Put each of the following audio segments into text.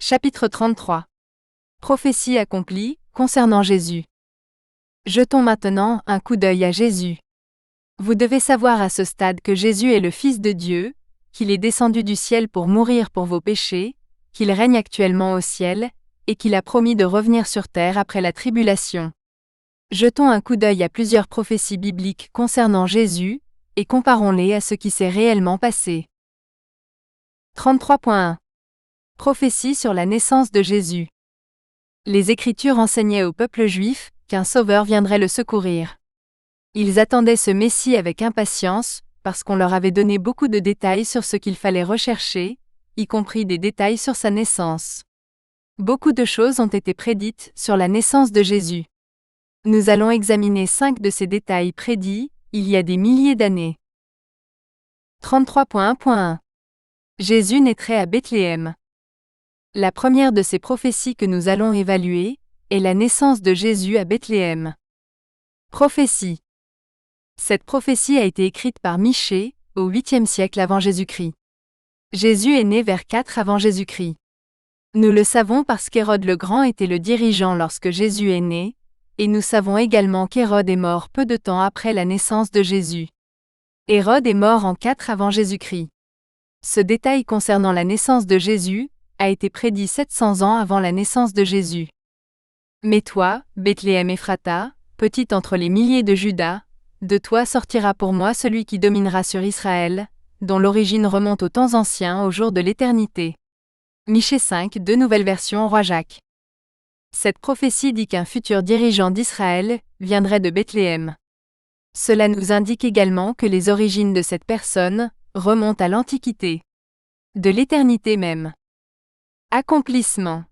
Chapitre 33. Prophétie accomplie, concernant Jésus. Jetons maintenant un coup d'œil à Jésus. Vous devez savoir à ce stade que Jésus est le Fils de Dieu, qu'il est descendu du ciel pour mourir pour vos péchés, qu'il règne actuellement au ciel, et qu'il a promis de revenir sur terre après la tribulation. Jetons un coup d'œil à plusieurs prophéties bibliques concernant Jésus, et comparons-les à ce qui s'est réellement passé. 33.1. Prophétie sur la naissance de Jésus. Les Écritures enseignaient au peuple juif qu'un sauveur viendrait le secourir. Ils attendaient ce Messie avec impatience, parce qu'on leur avait donné beaucoup de détails sur ce qu'il fallait rechercher, y compris des détails sur sa naissance. Beaucoup de choses ont été prédites sur la naissance de Jésus. Nous allons examiner 5 de ces détails prédits, il y a des milliers d'années. 33.1.1. Jésus naîtrait à Bethléem. La première de ces prophéties que nous allons évaluer est la naissance de Jésus à Bethléem. Prophétie. Cette prophétie a été écrite par Michée, au 8e siècle avant Jésus-Christ. Jésus est né vers 4 avant Jésus-Christ. Nous le savons parce qu'Hérode le Grand était le dirigeant lorsque Jésus est né, et nous savons également qu'Hérode est mort peu de temps après la naissance de Jésus. Hérode est mort en 4 avant Jésus-Christ. Ce détail concernant la naissance de Jésus a été prédit 700 ans avant la naissance de Jésus. Mais toi, Bethléem Ephrata, petite entre les milliers de Juda, de toi sortira pour moi celui qui dominera sur Israël, dont l'origine remonte aux temps anciens, au jour de l'éternité. Michée 5, 2 nouvelles versions Roi Jacques. Cette prophétie dit qu'un futur dirigeant d'Israël viendrait de Bethléem. Cela nous indique également que les origines de cette personne remontent à l'Antiquité. De l'éternité même. Accomplissement.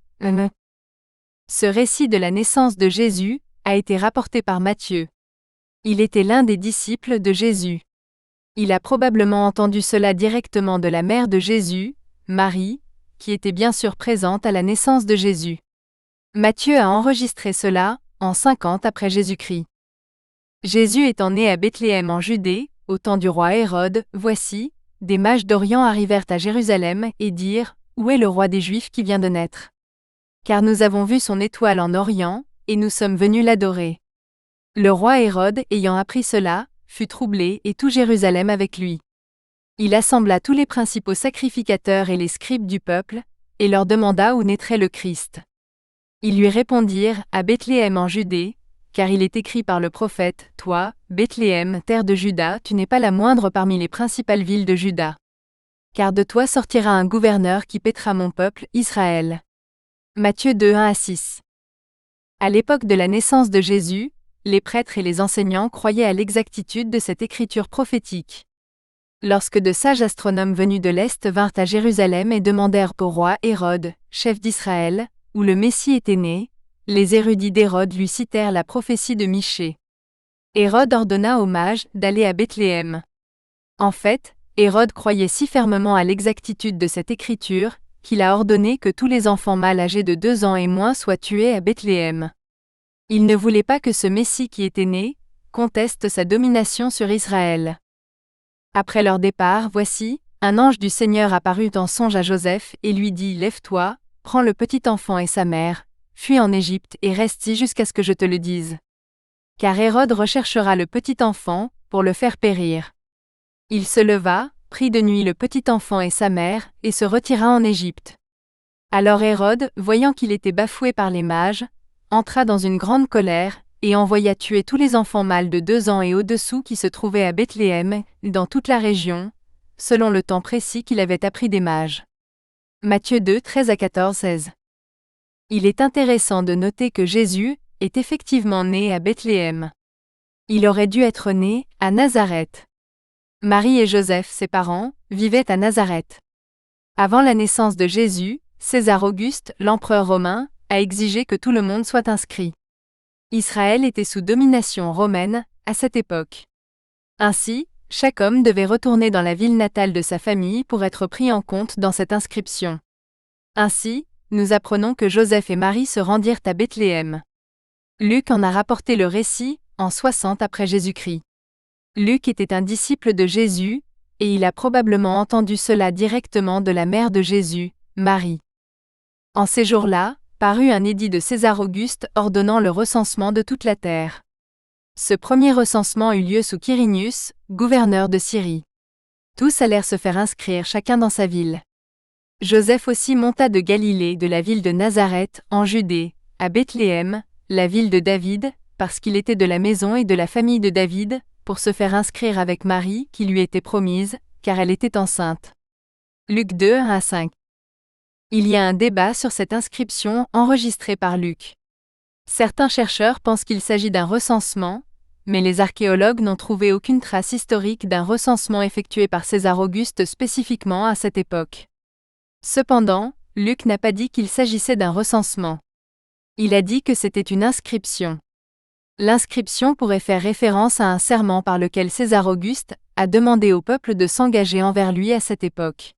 Ce récit de la naissance de Jésus a été rapporté par Matthieu. Il était l'un des disciples de Jésus. Il a probablement entendu cela directement de la mère de Jésus, Marie, qui était bien sûr présente à la naissance de Jésus. Matthieu a enregistré cela en 50 après Jésus-Christ. Jésus étant né à Bethléem en Judée, au temps du roi Hérode, voici, des mages d'Orient arrivèrent à Jérusalem et dirent : Où est le roi des Juifs qui vient de naître ? Car nous avons vu son étoile en Orient, et nous sommes venus l'adorer. Le roi Hérode, ayant appris cela, fut troublé et tout Jérusalem avec lui. Il assembla tous les principaux sacrificateurs et les scribes du peuple, et leur demanda où naîtrait le Christ. Ils lui répondirent : À Bethléem en Judée, car il est écrit par le prophète : Toi, Bethléem, terre de Juda, tu n'es pas la moindre parmi les principales villes de Juda. Car de toi sortira un gouverneur qui paîtra mon peuple, Israël. Matthieu 2, 1-6. À l'époque de la naissance de Jésus, les prêtres et les enseignants croyaient à l'exactitude de cette écriture prophétique. Lorsque de sages astronomes venus de l'Est vinrent à Jérusalem et demandèrent au roi Hérode, chef d'Israël, où le Messie était né, les érudits d'Hérode lui citèrent la prophétie de Michée. Hérode ordonna aux mages d'aller à Bethléem. En fait, Hérode croyait si fermement à l'exactitude de cette écriture, qu'il a ordonné que tous les enfants mâles âgés de 2 ans et moins soient tués à Bethléem. Il ne voulait pas que ce Messie qui était né conteste sa domination sur Israël. Après leur départ, voici, un ange du Seigneur apparut en songe à Joseph et lui dit : Lève-toi, prends le petit enfant et sa mère, fuis en Égypte et reste-y jusqu'à ce que je te le dise. Car Hérode recherchera le petit enfant pour le faire périr. Il se leva, prit de nuit le petit enfant et sa mère, et se retira en Égypte. Alors Hérode, voyant qu'il était bafoué par les mages, entra dans une grande colère, et envoya tuer tous les enfants mâles de 2 ans et au-dessous qui se trouvaient à Bethléem, dans toute la région, selon le temps précis qu'il avait appris des mages. Matthieu 2, 13-14-16. Il est intéressant de noter que Jésus est effectivement né à Bethléem. Il aurait dû être né à Nazareth. Marie et Joseph, ses parents, vivaient à Nazareth. Avant la naissance de Jésus, César Auguste, l'empereur romain, a exigé que tout le monde soit inscrit. Israël était sous domination romaine à cette époque. Ainsi, chaque homme devait retourner dans la ville natale de sa famille pour être pris en compte dans cette inscription. Ainsi, nous apprenons que Joseph et Marie se rendirent à Bethléem. Luc en a rapporté le récit en 60 après Jésus-Christ. Luc était un disciple de Jésus, et il a probablement entendu cela directement de la mère de Jésus, Marie. En ces jours-là, parut un édit de César Auguste ordonnant le recensement de toute la terre. Ce premier recensement eut lieu sous Quirinius, gouverneur de Syrie. Tous allèrent se faire inscrire chacun dans sa ville. Joseph aussi monta de Galilée, de la ville de Nazareth, en Judée, à Bethléem, la ville de David, parce qu'il était de la maison et de la famille de David, pour se faire inscrire avec Marie, qui lui était promise, car elle était enceinte. Luc 2, 1-5. Il y a un débat sur cette inscription enregistrée par Luc. Certains chercheurs pensent qu'il s'agit d'un recensement, mais les archéologues n'ont trouvé aucune trace historique d'un recensement effectué par César Auguste spécifiquement à cette époque. Cependant, Luc n'a pas dit qu'il s'agissait d'un recensement. Il a dit que c'était une inscription. L'inscription pourrait faire référence à un serment par lequel César Auguste a demandé au peuple de s'engager envers lui à cette époque.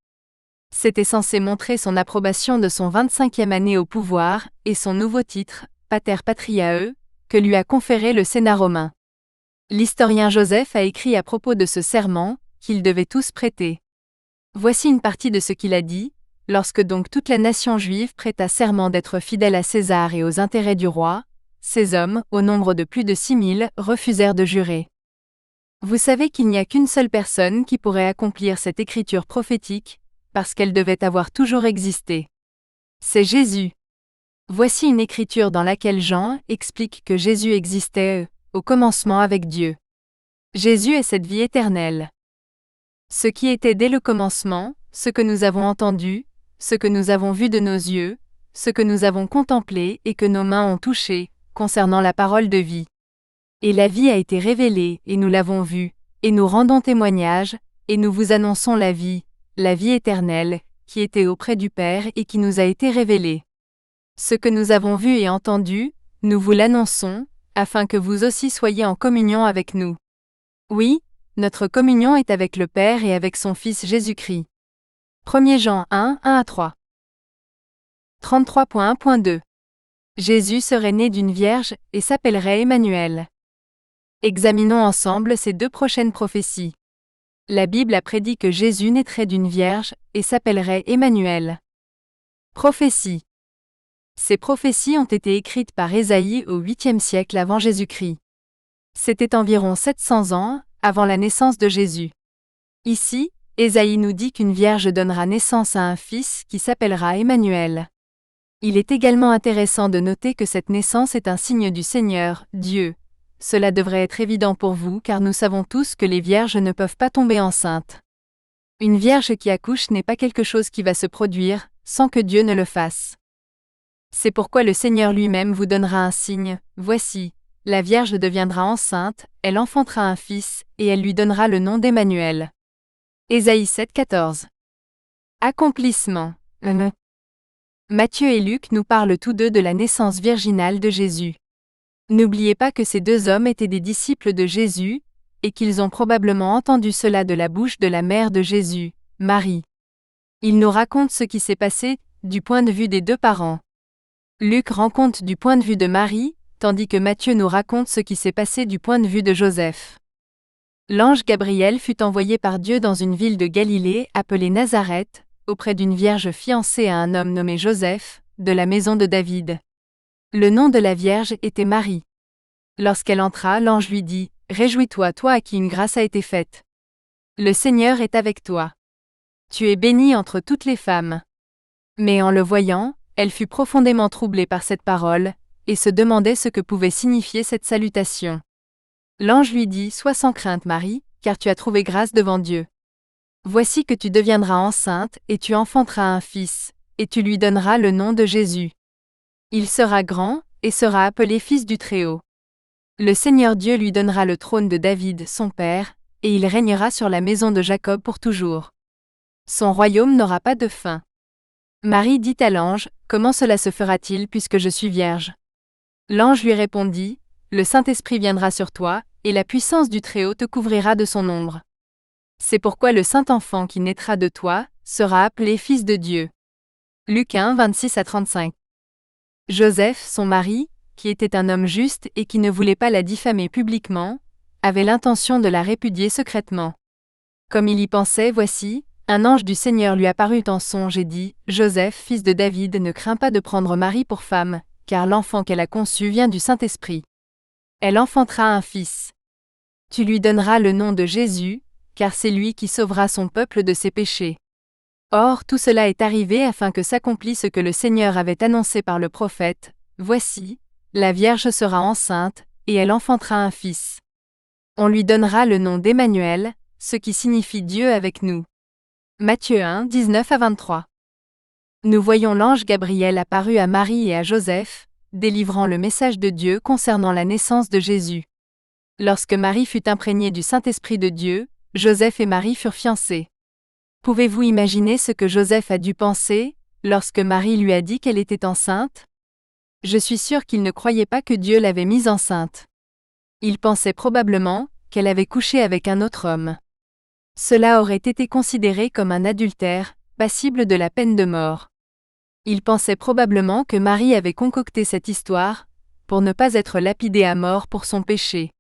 C'était censé montrer son approbation de son 25e année au pouvoir et son nouveau titre, Pater Patriae, que lui a conféré le Sénat romain. L'historien Joseph a écrit à propos de ce serment, qu'ils devaient tous prêter. Voici une partie de ce qu'il a dit: lorsque donc toute la nation juive prêta serment d'être fidèle à César et aux intérêts du roi, ces hommes, au nombre de plus de 6000, refusèrent de jurer. Vous savez qu'il n'y a qu'une seule personne qui pourrait accomplir cette écriture prophétique, parce qu'elle devait avoir toujours existé. C'est Jésus. Voici une écriture dans laquelle Jean explique que Jésus existait au commencement avec Dieu. Jésus est cette vie éternelle. Ce qui était dès le commencement, ce que nous avons entendu, ce que nous avons vu de nos yeux, ce que nous avons contemplé et que nos mains ont touché, concernant la parole de vie. Et la vie a été révélée, et nous l'avons vue, et nous rendons témoignage, et nous vous annonçons la vie éternelle, qui était auprès du Père et qui nous a été révélée. Ce que nous avons vu et entendu, nous vous l'annonçons, afin que vous aussi soyez en communion avec nous. Oui, notre communion est avec le Père et avec son Fils Jésus-Christ. 1 Jean 1, 1-3. 33.1.2. Jésus serait né d'une vierge et s'appellerait Emmanuel. Examinons ensemble ces deux prochaines prophéties. La Bible a prédit que Jésus naîtrait d'une vierge et s'appellerait Emmanuel. Prophétie. Ces prophéties ont été écrites par Ésaïe au 8e siècle avant Jésus-Christ. C'était environ 700 ans avant la naissance de Jésus. Ici, Ésaïe nous dit qu'une vierge donnera naissance à un fils qui s'appellera Emmanuel. Il est également intéressant de noter que cette naissance est un signe du Seigneur, Dieu. Cela devrait être évident pour vous car nous savons tous que les vierges ne peuvent pas tomber enceintes. Une vierge qui accouche n'est pas quelque chose qui va se produire, sans que Dieu ne le fasse. C'est pourquoi le Seigneur lui-même vous donnera un signe: voici, la vierge deviendra enceinte, elle enfantera un fils, et elle lui donnera le nom d'Emmanuel. Ésaïe 7,14. Accomplissement. Matthieu et Luc nous parlent tous deux de la naissance virginale de Jésus. N'oubliez pas que ces deux hommes étaient des disciples de Jésus, et qu'ils ont probablement entendu cela de la bouche de la mère de Jésus, Marie. Ils nous racontent ce qui s'est passé, du point de vue des deux parents. Luc raconte du point de vue de Marie, tandis que Matthieu nous raconte ce qui s'est passé du point de vue de Joseph. L'ange Gabriel fut envoyé par Dieu dans une ville de Galilée appelée Nazareth, auprès d'une vierge fiancée à un homme nommé Joseph, de la maison de David. Le nom de la vierge était Marie. Lorsqu'elle entra, l'ange lui dit: « Réjouis-toi, toi à qui une grâce a été faite. Le Seigneur est avec toi. Tu es bénie entre toutes les femmes. » Mais en le voyant, elle fut profondément troublée par cette parole, et se demandait ce que pouvait signifier cette salutation. L'ange lui dit: « Sois sans crainte, Marie, car tu as trouvé grâce devant Dieu. Voici que tu deviendras enceinte, et tu enfanteras un fils, et tu lui donneras le nom de Jésus. Il sera grand, et sera appelé Fils du Très-Haut. Le Seigneur Dieu lui donnera le trône de David, son père, et il régnera sur la maison de Jacob pour toujours. Son royaume n'aura pas de fin. » Marie dit à l'ange: « Comment cela se fera-t-il puisque je suis vierge ?» L'ange lui répondit: « Le Saint-Esprit viendra sur toi, et la puissance du Très-Haut te couvrira de son ombre. C'est pourquoi le Saint-Enfant qui naîtra de toi sera appelé Fils de Dieu. » Luc 1, 26-35. Joseph, son mari, qui était un homme juste et qui ne voulait pas la diffamer publiquement, avait l'intention de la répudier secrètement. Comme il y pensait, voici, Un ange du Seigneur lui apparut en songe et dit, « Joseph, fils de David, ne crains pas de prendre Marie pour femme, car l'enfant qu'elle a conçu vient du Saint-Esprit. Elle enfantera un fils. Tu lui donneras le nom de Jésus, car c'est lui qui sauvera son peuple de ses péchés. » Or, tout cela est arrivé afin que s'accomplisse ce que le Seigneur avait annoncé par le prophète, « Voici, la Vierge sera enceinte, et elle enfantera un fils. On lui donnera le nom d'Emmanuel, ce qui signifie Dieu avec nous. » Matthieu 1, 19-23. Nous voyons l'ange Gabriel apparu à Marie et à Joseph, délivrant le message de Dieu concernant la naissance de Jésus. Lorsque Marie fut imprégnée du Saint-Esprit de Dieu, Joseph et Marie furent fiancés. Pouvez-vous imaginer ce que Joseph a dû penser, lorsque Marie lui a dit qu'elle était enceinte? Je suis sûre qu'il ne croyait pas que Dieu l'avait mise enceinte. Il pensait probablement qu'elle avait couché avec un autre homme. Cela aurait été considéré comme un adultère, passible de la peine de mort. Il pensait probablement que Marie avait concocté cette histoire, pour ne pas être lapidée à mort pour son péché.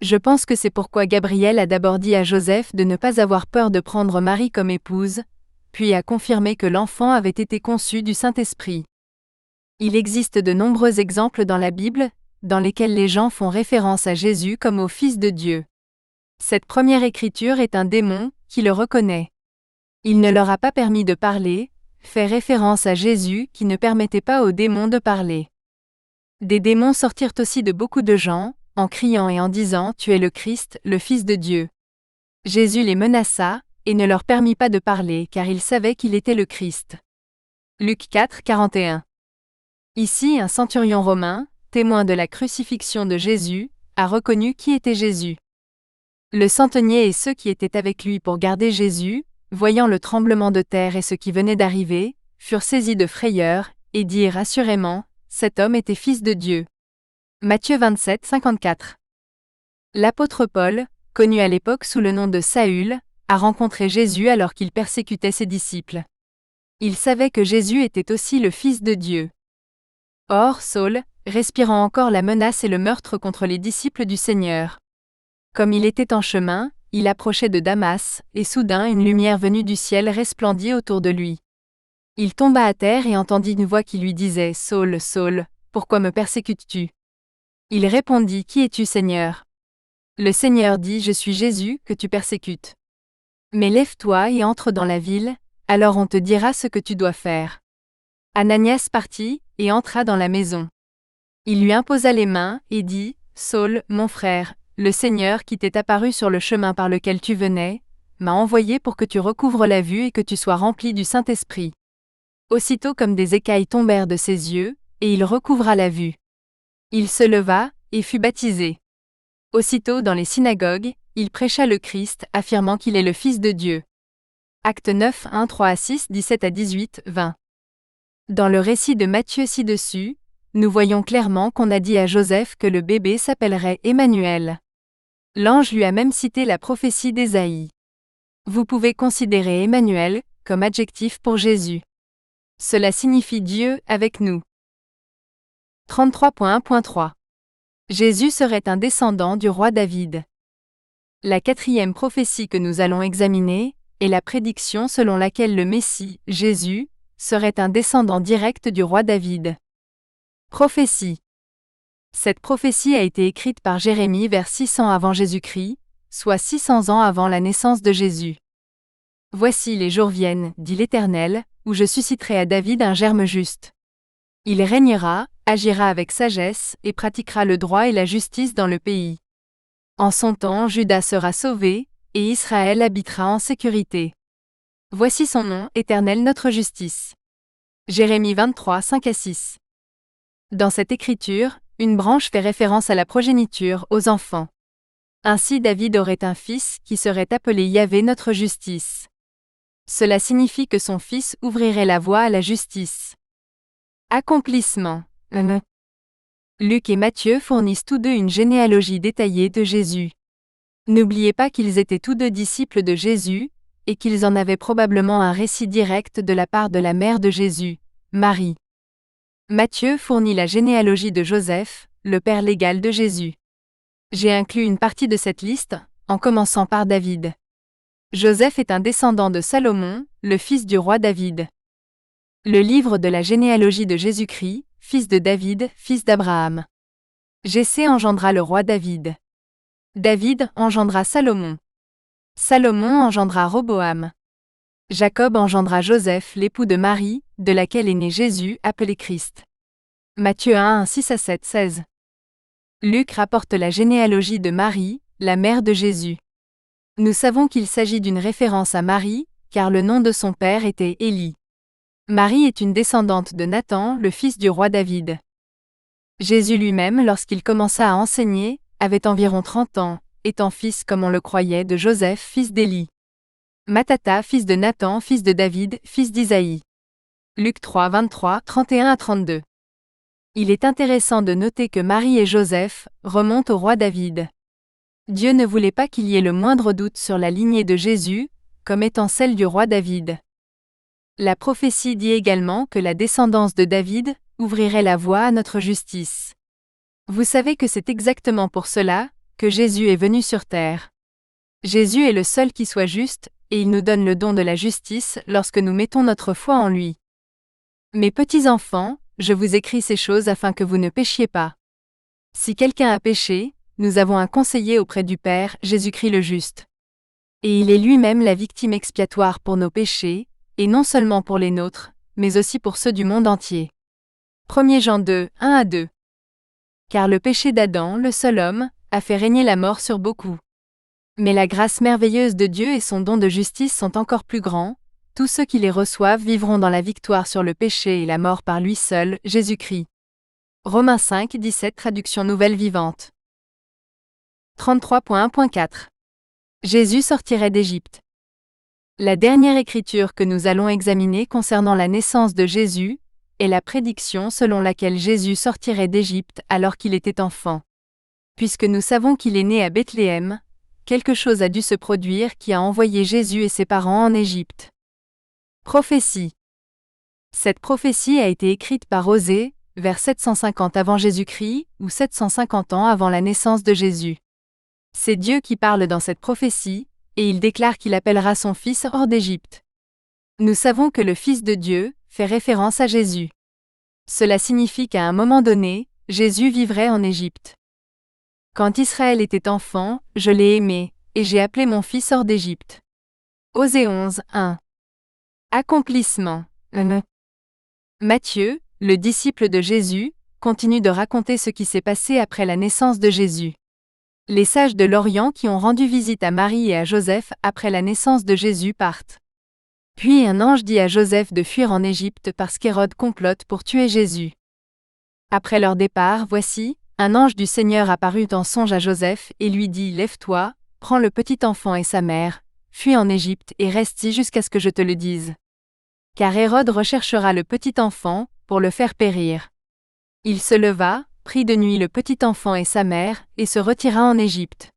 Je pense que c'est pourquoi Gabriel a d'abord dit à Joseph de ne pas avoir peur de prendre Marie comme épouse, puis a confirmé que l'enfant avait été conçu du Saint-Esprit. Il existe de nombreux exemples dans la Bible, dans lesquels les gens font référence à Jésus comme au Fils de Dieu. Cette première écriture est un démon qui le reconnaît. Il ne leur a pas permis de parler, fait référence à Jésus qui ne permettait pas aux démons de parler. Des démons sortirent aussi de beaucoup de gens, en criant et en disant « Tu es le Christ, le Fils de Dieu ». Jésus les menaça, et ne leur permit pas de parler car il savait qu'il était le Christ. Luc 4, 41. Ici un centurion romain, témoin de la crucifixion de Jésus, a reconnu qui était Jésus. Le centenier et ceux qui étaient avec lui pour garder Jésus, voyant le tremblement de terre et ce qui venait d'arriver, furent saisis de frayeur, et dirent assurément, cet homme était fils de Dieu. Matthieu 27, 54. L'apôtre Paul, connu à l'époque sous le nom de Saül, a rencontré Jésus alors qu'il persécutait ses disciples. Il savait que Jésus était aussi le Fils de Dieu. Or, Saul, respirant encore la menace et le meurtre contre les disciples du Seigneur. Comme il était en chemin, il approchait de Damas, et soudain une lumière venue du ciel resplendit autour de lui. Il tomba à terre et entendit une voix qui lui disait « Saul, Saul, pourquoi me persécutes-tu » Il répondit « Qui es-tu, Seigneur » Le Seigneur dit « Je suis Jésus, que tu persécutes. Mais lève-toi et entre dans la ville, alors on te dira ce que tu dois faire. » Ananias partit, et entra dans la maison. Il lui imposa les mains, et dit « Saul, mon frère, le Seigneur qui t'est apparu sur le chemin par lequel tu venais, m'a envoyé pour que tu recouvres la vue et que tu sois rempli du Saint-Esprit. » Aussitôt comme des écailles tombèrent de ses yeux, et il recouvra la vue. Il se leva, et fut baptisé. Aussitôt dans les synagogues, il prêcha le Christ, affirmant qu'il est le Fils de Dieu. Actes 9, 1, 3-6, 17-18, 20. Dans le récit de Matthieu ci-dessus, nous voyons clairement qu'on a dit à Joseph que le bébé s'appellerait Emmanuel. L'ange lui a même cité la prophétie d'Ésaïe. Vous pouvez considérer Emmanuel comme adjectif pour Jésus. Cela signifie Dieu avec nous. 33.1.3. Jésus serait un descendant du roi David. La quatrième prophétie que nous allons examiner est la prédiction selon laquelle le Messie, Jésus, serait un descendant direct du roi David. Prophétie. Cette prophétie a été écrite par Jérémie vers 600 avant Jésus-Christ, soit 600 ans avant la naissance de Jésus. « Voici les jours viennent, dit l'Éternel, où je susciterai à David un germe juste. Il régnera, agira avec sagesse, et pratiquera le droit et la justice dans le pays. En son temps Juda sera sauvé, et Israël habitera en sécurité. Voici son nom, Éternel notre justice. » Jérémie 23, 5-6. Dans cette écriture, une branche fait référence à la progéniture, aux enfants. Ainsi David aurait un fils qui serait appelé Yahvé notre justice. Cela signifie que son fils ouvrirait la voie à la justice. Accomplissement. Luc et Matthieu fournissent tous deux une généalogie détaillée de Jésus. N'oubliez pas qu'ils étaient tous deux disciples de Jésus, et qu'ils en avaient probablement un récit direct de la part de la mère de Jésus, Marie. Matthieu fournit la généalogie de Joseph, le père légal de Jésus. J'ai inclus une partie de cette liste, en commençant par David. Joseph est un descendant de Salomon, le fils du roi David. Le livre de la généalogie de Jésus-Christ, fils de David, fils d'Abraham. Jessé engendra le roi David. David engendra Salomon. Salomon engendra Roboam. Jacob engendra Joseph, l'époux de Marie, de laquelle est né Jésus, appelé Christ. Matthieu 1, 6 à 7, 16. Luc rapporte la généalogie de Marie, la mère de Jésus. Nous savons qu'il s'agit d'une référence à Marie, car le nom de son père était Élie. Marie est une descendante de Nathan, le fils du roi David. Jésus lui-même, lorsqu'il commença à enseigner, avait environ 30 ans, étant fils comme on le croyait de Joseph, fils d'Élie. Mattatha, fils de Nathan, fils de David, fils d'Isaïe. Luc 3, 23, 31 à 32. Il est intéressant de noter que Marie et Joseph remontent au roi David. Dieu ne voulait pas qu'il y ait le moindre doute sur la lignée de Jésus, comme étant celle du roi David. La prophétie dit également que la descendance de David ouvrirait la voie à notre justice. Vous savez que c'est exactement pour cela que Jésus est venu sur terre. Jésus est le seul qui soit juste, et il nous donne le don de la justice lorsque nous mettons notre foi en lui. Mes petits enfants, je vous écris ces choses afin que vous ne péchiez pas. Si quelqu'un a péché, nous avons un conseiller auprès du Père, Jésus-Christ le juste. Et il est lui-même la victime expiatoire pour nos péchés, et non seulement pour les nôtres, mais aussi pour ceux du monde entier. 1 Jean 2, 1 à 2. Car le péché d'Adam, le seul homme, a fait régner la mort sur beaucoup. Mais la grâce merveilleuse de Dieu et son don de justice sont encore plus grands, tous ceux qui les reçoivent vivront dans la victoire sur le péché et la mort par lui seul, Jésus-Christ. Romains 5, 17 traduction nouvelle vivante. 33.1.4 Jésus sortirait d'Égypte. La dernière écriture que nous allons examiner concernant la naissance de Jésus est la prédiction selon laquelle Jésus sortirait d'Égypte alors qu'il était enfant. Puisque nous savons qu'il est né à Bethléem, quelque chose a dû se produire qui a envoyé Jésus et ses parents en Égypte. Prophétie. Cette prophétie a été écrite par Osée, vers 750 avant Jésus-Christ, ou 750 ans avant la naissance de Jésus. C'est Dieu qui parle dans cette prophétie, et il déclare qu'il appellera son fils hors d'Égypte. Nous savons que le Fils de Dieu fait référence à Jésus. Cela signifie qu'à un moment donné, Jésus vivrait en Égypte. Quand Israël était enfant, je l'ai aimé, et j'ai appelé mon fils hors d'Égypte. Osée 11, 1. Accomplissement. Matthieu, le disciple de Jésus, continue de raconter ce qui s'est passé après la naissance de Jésus. Les sages de l'Orient qui ont rendu visite à Marie et à Joseph après la naissance de Jésus partent. Puis un ange dit à Joseph de fuir en Égypte parce qu'Hérode complote pour tuer Jésus. Après leur départ, voici, un ange du Seigneur apparut en songe à Joseph et lui dit « Lève-toi, prends le petit enfant et sa mère, fuis en Égypte et reste-y jusqu'à ce que je te le dise. Car Hérode recherchera le petit enfant, pour le faire périr. » Il se leva, prit de nuit le petit enfant et sa mère, et se retira en Égypte.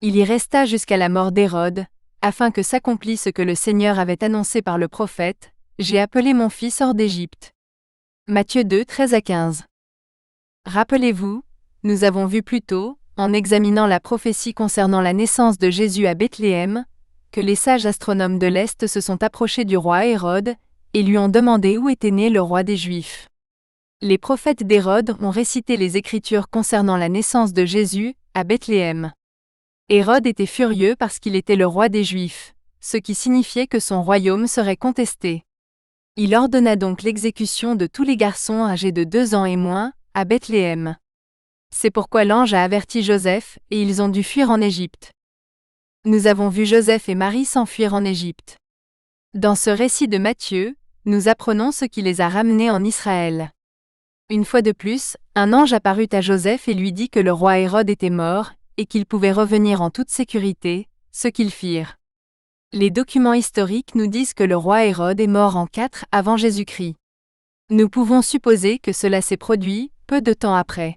Il y resta jusqu'à la mort d'Hérode, afin que s'accomplisse ce que le Seigneur avait annoncé par le prophète, « J'ai appelé mon fils hors d'Égypte. » Matthieu 2, 13 à 15. Rappelez-vous, nous avons vu plus tôt, en examinant la prophétie concernant la naissance de Jésus à Bethléem, que les sages astronomes de l'Est se sont approchés du roi Hérode, et lui ont demandé où était né le roi des Juifs. Les prophètes d'Hérode ont récité les Écritures concernant la naissance de Jésus, à Bethléem. Hérode était furieux parce qu'il était le roi des Juifs, ce qui signifiait que son royaume serait contesté. Il ordonna donc l'exécution de tous les garçons âgés de 2 ans et moins, à Bethléem. C'est pourquoi l'ange a averti Joseph, et ils ont dû fuir en Égypte. Nous avons vu Joseph et Marie s'enfuir en Égypte. Dans ce récit de Matthieu, nous apprenons ce qui les a ramenés en Israël. Une fois de plus, un ange apparut à Joseph et lui dit que le roi Hérode était mort, et qu'ils pouvaient revenir en toute sécurité, ce qu'ils firent. Les documents historiques nous disent que le roi Hérode est mort en 4 avant Jésus-Christ. Nous pouvons supposer que cela s'est produit peu de temps après.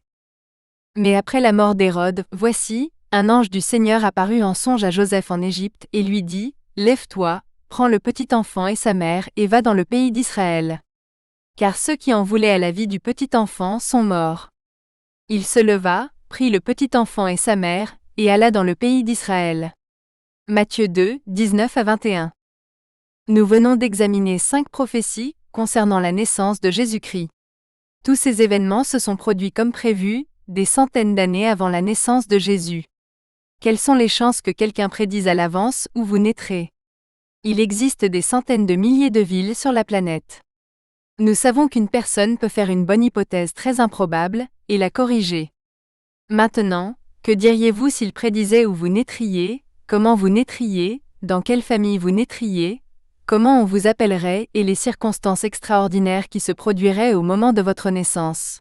Mais après la mort d'Hérode, voici, un ange du Seigneur apparut en songe à Joseph en Égypte et lui dit « Lève-toi, prends le petit enfant et sa mère et va dans le pays d'Israël. Car ceux qui en voulaient à la vie du petit enfant sont morts. » Il se leva, prit le petit enfant et sa mère, et alla dans le pays d'Israël. Matthieu 2, 19 à 21. Nous venons d'examiner 5 prophéties concernant la naissance de Jésus-Christ. Tous ces événements se sont produits comme prévu, des centaines d'années avant la naissance de Jésus. Quelles sont les chances que quelqu'un prédise à l'avance où vous naîtrez? Il existe des centaines de milliers de villes sur la planète. Nous savons qu'une personne peut faire une bonne hypothèse très improbable et la corriger. Maintenant, que diriez-vous s'il prédisait où vous naîtriez, comment vous naîtriez, dans quelle famille vous naîtriez, comment on vous appellerait et les circonstances extraordinaires qui se produiraient au moment de votre naissance?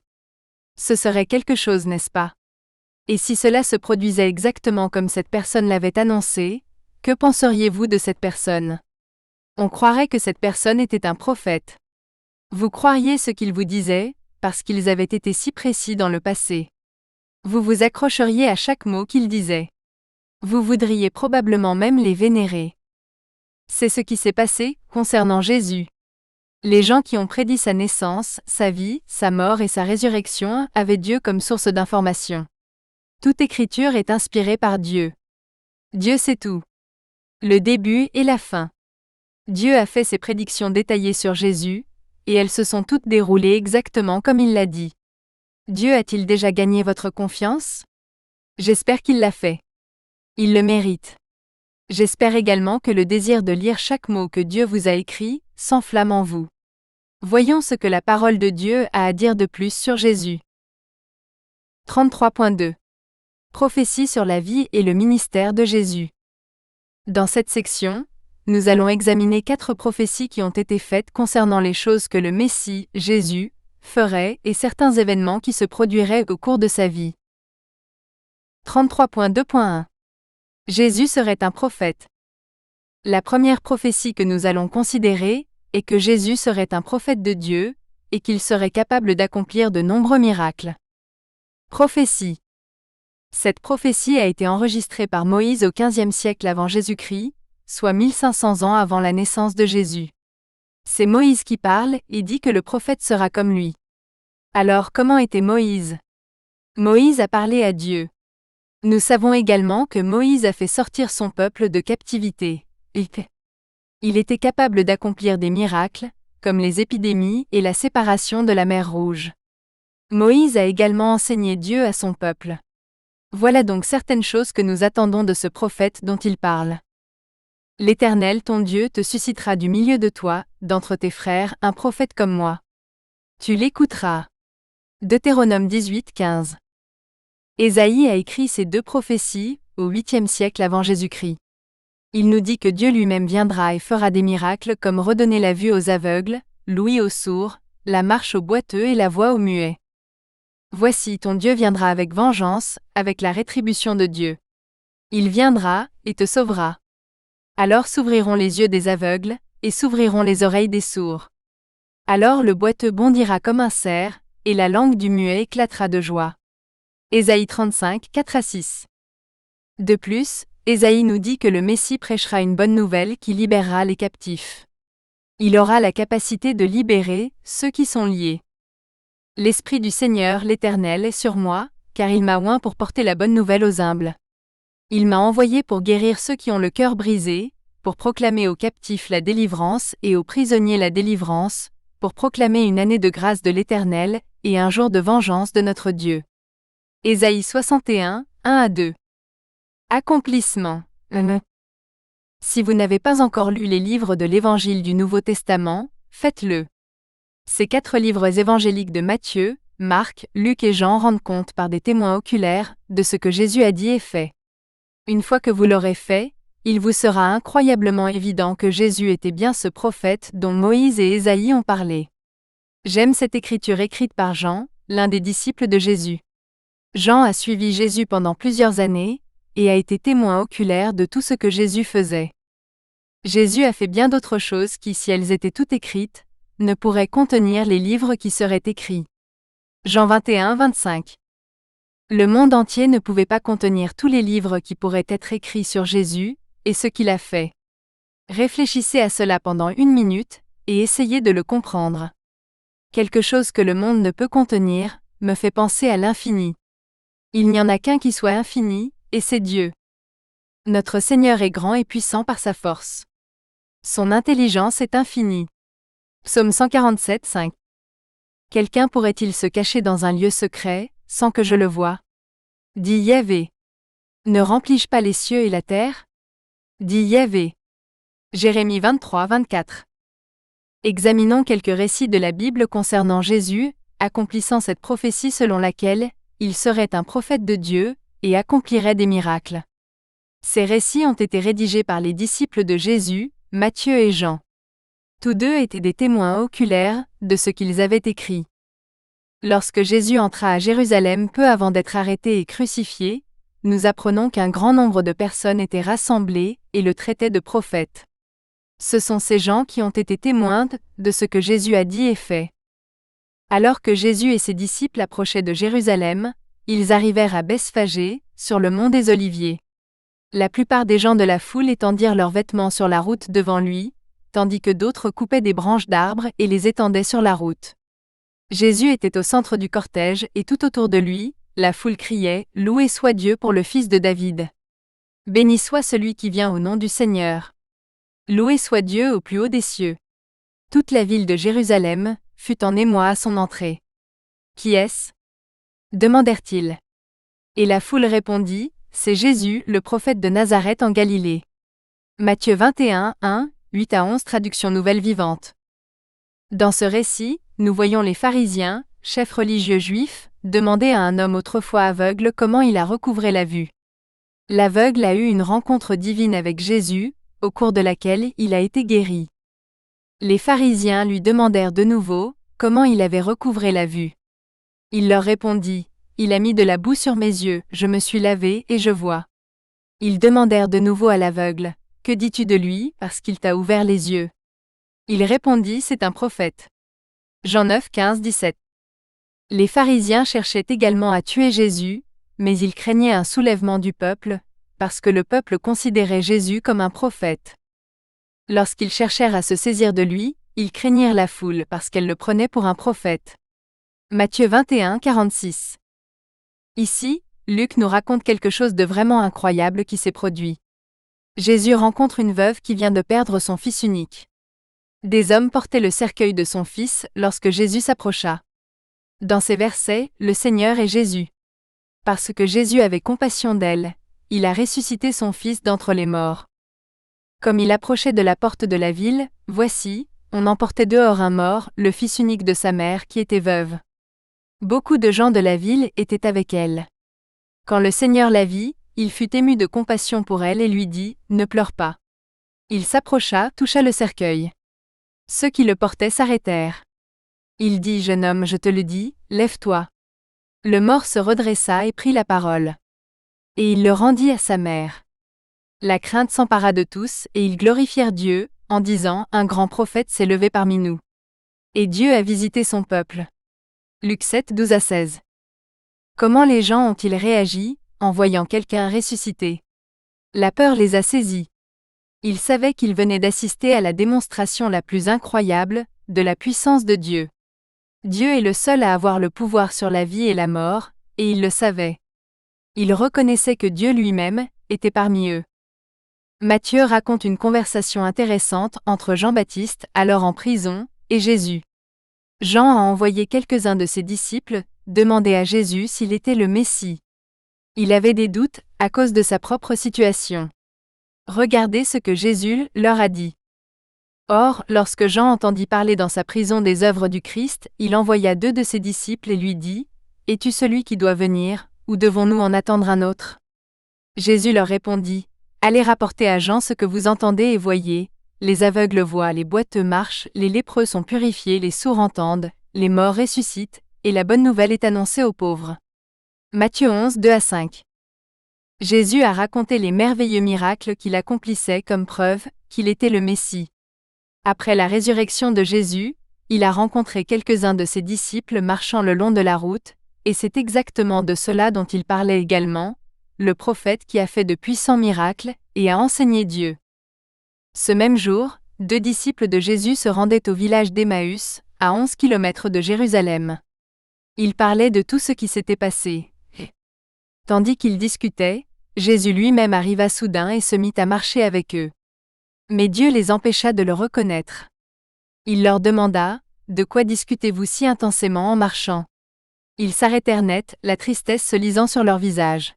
Ce serait quelque chose, n'est-ce pas? Et si cela se produisait exactement comme cette personne l'avait annoncé, que penseriez-vous de cette personne? On croirait que cette personne était un prophète. Vous croiriez ce qu'il vous disait, parce qu'ils avaient été si précis dans le passé. Vous vous accrocheriez à chaque mot qu'il disait. Vous voudriez probablement même les vénérer. C'est ce qui s'est passé concernant Jésus. Les gens qui ont prédit sa naissance, sa vie, sa mort et sa résurrection avaient Dieu comme source d'information. Toute écriture est inspirée par Dieu. Dieu sait tout. Le début et la fin. Dieu a fait ses prédictions détaillées sur Jésus, et elles se sont toutes déroulées exactement comme il l'a dit. Dieu a-t-il déjà gagné votre confiance? J'espère qu'il l'a fait. Il le mérite. J'espère également que le désir de lire chaque mot que Dieu vous a écrit s'enflamme en vous. Voyons ce que la parole de Dieu a à dire de plus sur Jésus. 33.2. Prophétie sur la vie et le ministère de Jésus. Dans cette section, nous allons examiner 4 prophéties qui ont été faites concernant les choses que le Messie, Jésus, ferait et certains événements qui se produiraient au cours de sa vie. 33.2.1. Jésus serait un prophète. La première prophétie que nous allons considérer est que Jésus serait un prophète de Dieu et qu'il serait capable d'accomplir de nombreux miracles. Prophétie. Cette prophétie a été enregistrée par Moïse au XVe siècle avant Jésus-Christ, soit 1500 ans avant la naissance de Jésus. C'est Moïse qui parle et dit que le prophète sera comme lui. Alors comment était Moïse? Moïse a parlé à Dieu. Nous savons également que Moïse a fait sortir son peuple de captivité. Il était capable d'accomplir des miracles, comme les épidémies et la séparation de la mer Rouge. Moïse a également enseigné Dieu à son peuple. Voilà donc certaines choses que nous attendons de ce prophète dont il parle. L'Éternel ton Dieu te suscitera du milieu de toi, d'entre tes frères, un prophète comme moi. Tu l'écouteras. Deutéronome 18, 15. Ésaïe a écrit ces 2 prophéties, au 8e siècle avant Jésus-Christ. Il nous dit que Dieu lui-même viendra et fera des miracles comme redonner la vue aux aveugles, l'ouïe aux sourds, la marche aux boiteux et la voix aux muets. Voici ton Dieu viendra avec vengeance, avec la rétribution de Dieu. Il viendra, et te sauvera. Alors s'ouvriront les yeux des aveugles, et s'ouvriront les oreilles des sourds. Alors le boiteux bondira comme un cerf, et la langue du muet éclatera de joie. Ésaïe 35, 4 à 6. De plus, Ésaïe nous dit que le Messie prêchera une bonne nouvelle qui libérera les captifs. Il aura la capacité de libérer ceux qui sont liés. L'Esprit du Seigneur l'Éternel est sur moi, car il m'a oint pour porter la bonne nouvelle aux humbles. Il m'a envoyé pour guérir ceux qui ont le cœur brisé, pour proclamer aux captifs la délivrance et aux prisonniers la délivrance, pour proclamer une année de grâce de l'Éternel et un jour de vengeance de notre Dieu. Ésaïe 61, 1 à 2. Accomplissement. Si vous n'avez pas encore lu les livres de l'Évangile du Nouveau Testament, faites-le. Ces 4 livres évangéliques de Matthieu, Marc, Luc et Jean rendent compte par des témoins oculaires de ce que Jésus a dit et fait. Une fois que vous l'aurez fait, il vous sera incroyablement évident que Jésus était bien ce prophète dont Moïse et Ésaïe ont parlé. J'aime cette écriture écrite par Jean, l'un des disciples de Jésus. Jean a suivi Jésus pendant plusieurs années, et a été témoin oculaire de tout ce que Jésus faisait. Jésus a fait bien d'autres choses qui, si elles étaient toutes écrites, ne pourraient contenir les livres qui seraient écrits. Jean 21, 25. Le monde entier ne pouvait pas contenir tous les livres qui pourraient être écrits sur Jésus, et ce qu'il a fait. Réfléchissez à cela pendant 1 minute, et essayez de le comprendre. Quelque chose que le monde ne peut contenir, me fait penser à l'infini. Il n'y en a qu'un qui soit infini, et c'est Dieu. Notre Seigneur est grand et puissant par sa force. Son intelligence est infinie. Psaume 147, 5. Quelqu'un pourrait-il se cacher dans un lieu secret, sans que je le voie? Dit Yahvé. Ne remplis-je pas les cieux et la terre? Dit Yahvé. Jérémie 23, 24. Examinons quelques récits de la Bible concernant Jésus, accomplissant cette prophétie selon laquelle il serait un prophète de Dieu et accomplirait des miracles. Ces récits ont été rédigés par les disciples de Jésus, Matthieu et Jean. Tous deux étaient des témoins oculaires de ce qu'ils avaient écrit. Lorsque Jésus entra à Jérusalem peu avant d'être arrêté et crucifié, nous apprenons qu'un grand nombre de personnes étaient rassemblées et le traitaient de prophète. Ce sont ces gens qui ont été témoins de ce que Jésus a dit et fait. Alors que Jésus et ses disciples approchaient de Jérusalem, ils arrivèrent à Bethphagée, sur le mont des Oliviers. La plupart des gens de la foule étendirent leurs vêtements sur la route devant lui, tandis que d'autres coupaient des branches d'arbres et les étendaient sur la route. Jésus était au centre du cortège et tout autour de lui, la foule criait « Loué soit Dieu pour le Fils de David ! Béni soit celui qui vient au nom du Seigneur ! Loué soit Dieu au plus haut des cieux !» Toute la ville de Jérusalem fut en émoi à son entrée. « Qui est-ce » demandèrent-ils. Et la foule répondit « C'est Jésus, le prophète de Nazareth en Galilée. » Matthieu 21, 1, 8 à 11 traduction nouvelle vivante. Dans ce récit, nous voyons les pharisiens, chefs religieux juifs, demander à un homme autrefois aveugle comment il a recouvré la vue. L'aveugle a eu une rencontre divine avec Jésus, au cours de laquelle il a été guéri. Les pharisiens lui demandèrent de nouveau comment il avait recouvré la vue. Il leur répondit « Il a mis de la boue sur mes yeux, je me suis lavé et je vois. » Ils demandèrent de nouveau à l'aveugle « Que dis-tu de lui, parce qu'il t'a ouvert les yeux ?» Il répondit « C'est un prophète. » Jean 9, 15, 17. Les pharisiens cherchaient également à tuer Jésus, mais ils craignaient un soulèvement du peuple, parce que le peuple considérait Jésus comme un prophète. Lorsqu'ils cherchèrent à se saisir de lui, ils craignirent la foule parce qu'elle le prenait pour un prophète. Matthieu 21, 46. Ici, Luc nous raconte quelque chose de vraiment incroyable qui s'est produit. Jésus rencontre une veuve qui vient de perdre son fils unique. Des hommes portaient le cercueil de son fils lorsque Jésus s'approcha. Dans ces versets, le Seigneur est Jésus. Parce que Jésus avait compassion d'elle, il a ressuscité son fils d'entre les morts. Comme il approchait de la porte de la ville, voici, on emportait dehors un mort, le fils unique de sa mère qui était veuve. Beaucoup de gens de la ville étaient avec elle. Quand le Seigneur la vit, il fut ému de compassion pour elle et lui dit « Ne pleure pas ». Il s'approcha, toucha le cercueil. Ceux qui le portaient s'arrêtèrent. Il dit « Jeune homme, je te le dis, lève-toi ». Le mort se redressa et prit la parole. Et il le rendit à sa mère. La crainte s'empara de tous et ils glorifièrent Dieu, en disant « Un grand prophète s'est levé parmi nous. Et Dieu a visité son peuple. » Luc 7, 12 à 16. Comment les gens ont-ils réagi en voyant quelqu'un ressuscité? La peur les a saisis. Ils savaient qu'ils venaient d'assister à la démonstration la plus incroyable de la puissance de Dieu. Dieu est le seul à avoir le pouvoir sur la vie et la mort, et ils le savaient. Ils reconnaissaient que Dieu lui-même était parmi eux. Matthieu raconte une conversation intéressante entre Jean-Baptiste, alors en prison, et Jésus. Jean a envoyé quelques-uns de ses disciples demander à Jésus s'il était le Messie. Il avait des doutes à cause de sa propre situation. Regardez ce que Jésus leur a dit. Or, lorsque Jean entendit parler dans sa prison des œuvres du Christ, il envoya 2 de ses disciples et lui dit « Es-tu celui qui doit venir, ou devons-nous en attendre un autre ?» Jésus leur répondit « Allez rapporter à Jean ce que vous entendez et voyez. Les aveugles voient, les boiteux marchent, les lépreux sont purifiés, les sourds entendent, les morts ressuscitent, et la bonne nouvelle est annoncée aux pauvres. » Matthieu 11, 2 à 5. Jésus a raconté les merveilleux miracles qu'il accomplissait comme preuve qu'il était le Messie. Après la résurrection de Jésus, il a rencontré quelques-uns de ses disciples marchant le long de la route, et c'est exactement de cela dont il parlait également, le prophète qui a fait de puissants miracles et a enseigné Dieu. Ce même jour, 2 disciples de Jésus se rendaient au village d'Emmaüs, à 11 km de Jérusalem. Ils parlaient de tout ce qui s'était passé. Tandis qu'ils discutaient, Jésus lui-même arriva soudain et se mit à marcher avec eux. Mais Dieu les empêcha de le reconnaître. Il leur demanda, « De quoi discutez-vous si intensément en marchant ?» Ils s'arrêtèrent net, la tristesse se lisant sur leurs visages.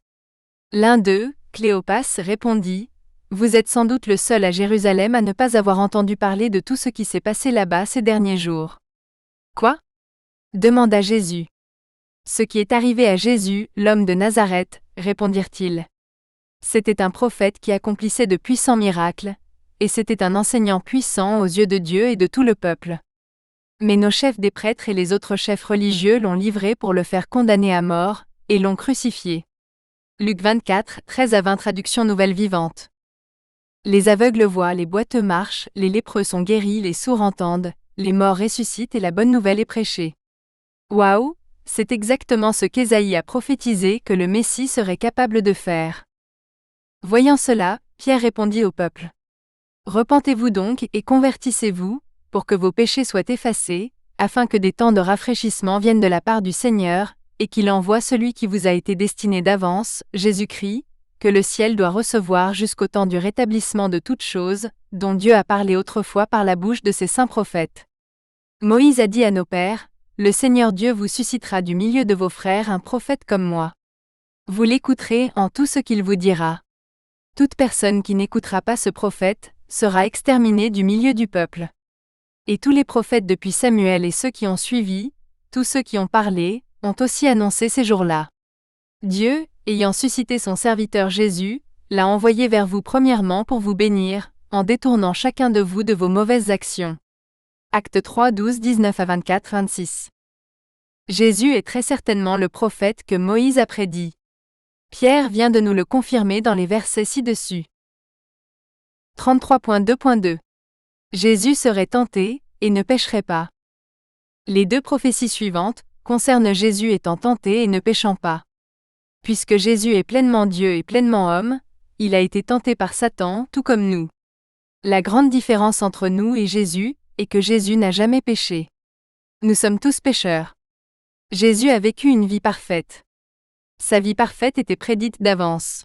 L'un d'eux, Cléopas, répondit, « Vous êtes sans doute le seul à Jérusalem à ne pas avoir entendu parler de tout ce qui s'est passé là-bas ces derniers jours. » « Quoi ?» demanda Jésus. « Ce qui est arrivé à Jésus, l'homme de Nazareth, répondirent-ils. C'était un prophète qui accomplissait de puissants miracles, et c'était un enseignant puissant aux yeux de Dieu et de tout le peuple. Mais nos chefs des prêtres et les autres chefs religieux l'ont livré pour le faire condamner à mort, et l'ont crucifié. » Luc 24, 13-20 traduction nouvelle vivante. Les aveugles voient, les boiteux marchent, les lépreux sont guéris, les sourds entendent, les morts ressuscitent et la bonne nouvelle est prêchée. Waouh, c'est exactement ce qu'Ésaïe a prophétisé que le Messie serait capable de faire. Voyant cela, Pierre répondit au peuple. Repentez-vous donc et convertissez-vous, pour que vos péchés soient effacés, afin que des temps de rafraîchissement viennent de la part du Seigneur, et qu'il envoie celui qui vous a été destiné d'avance, Jésus-Christ, que le ciel doit recevoir jusqu'au temps du rétablissement de toutes choses, dont Dieu a parlé autrefois par la bouche de ses saints prophètes. Moïse a dit à nos pères, « Le Seigneur Dieu vous suscitera du milieu de vos frères un prophète comme moi. Vous l'écouterez en tout ce qu'il vous dira. Toute personne qui n'écoutera pas ce prophète sera exterminée du milieu du peuple. » Et tous les prophètes depuis Samuel et ceux qui ont suivi, tous ceux qui ont parlé, ont aussi annoncé ces jours-là. Dieu, ayant suscité son serviteur Jésus, l'a envoyé vers vous premièrement pour vous bénir, en détournant chacun de vous de vos mauvaises actions. Actes 3, 12, 19-24, 26. Jésus est très certainement le prophète que Moïse a prédit. Pierre vient de nous le confirmer dans les versets ci-dessus. 33.2.2. Jésus serait tenté, et ne pécherait pas. Les deux prophéties suivantes concernent Jésus étant tenté et ne péchant pas. Puisque Jésus est pleinement Dieu et pleinement homme, il a été tenté par Satan, tout comme nous. La grande différence entre nous et Jésus est que Jésus n'a jamais péché. Nous sommes tous pécheurs. Jésus a vécu une vie parfaite. Sa vie parfaite était prédite d'avance.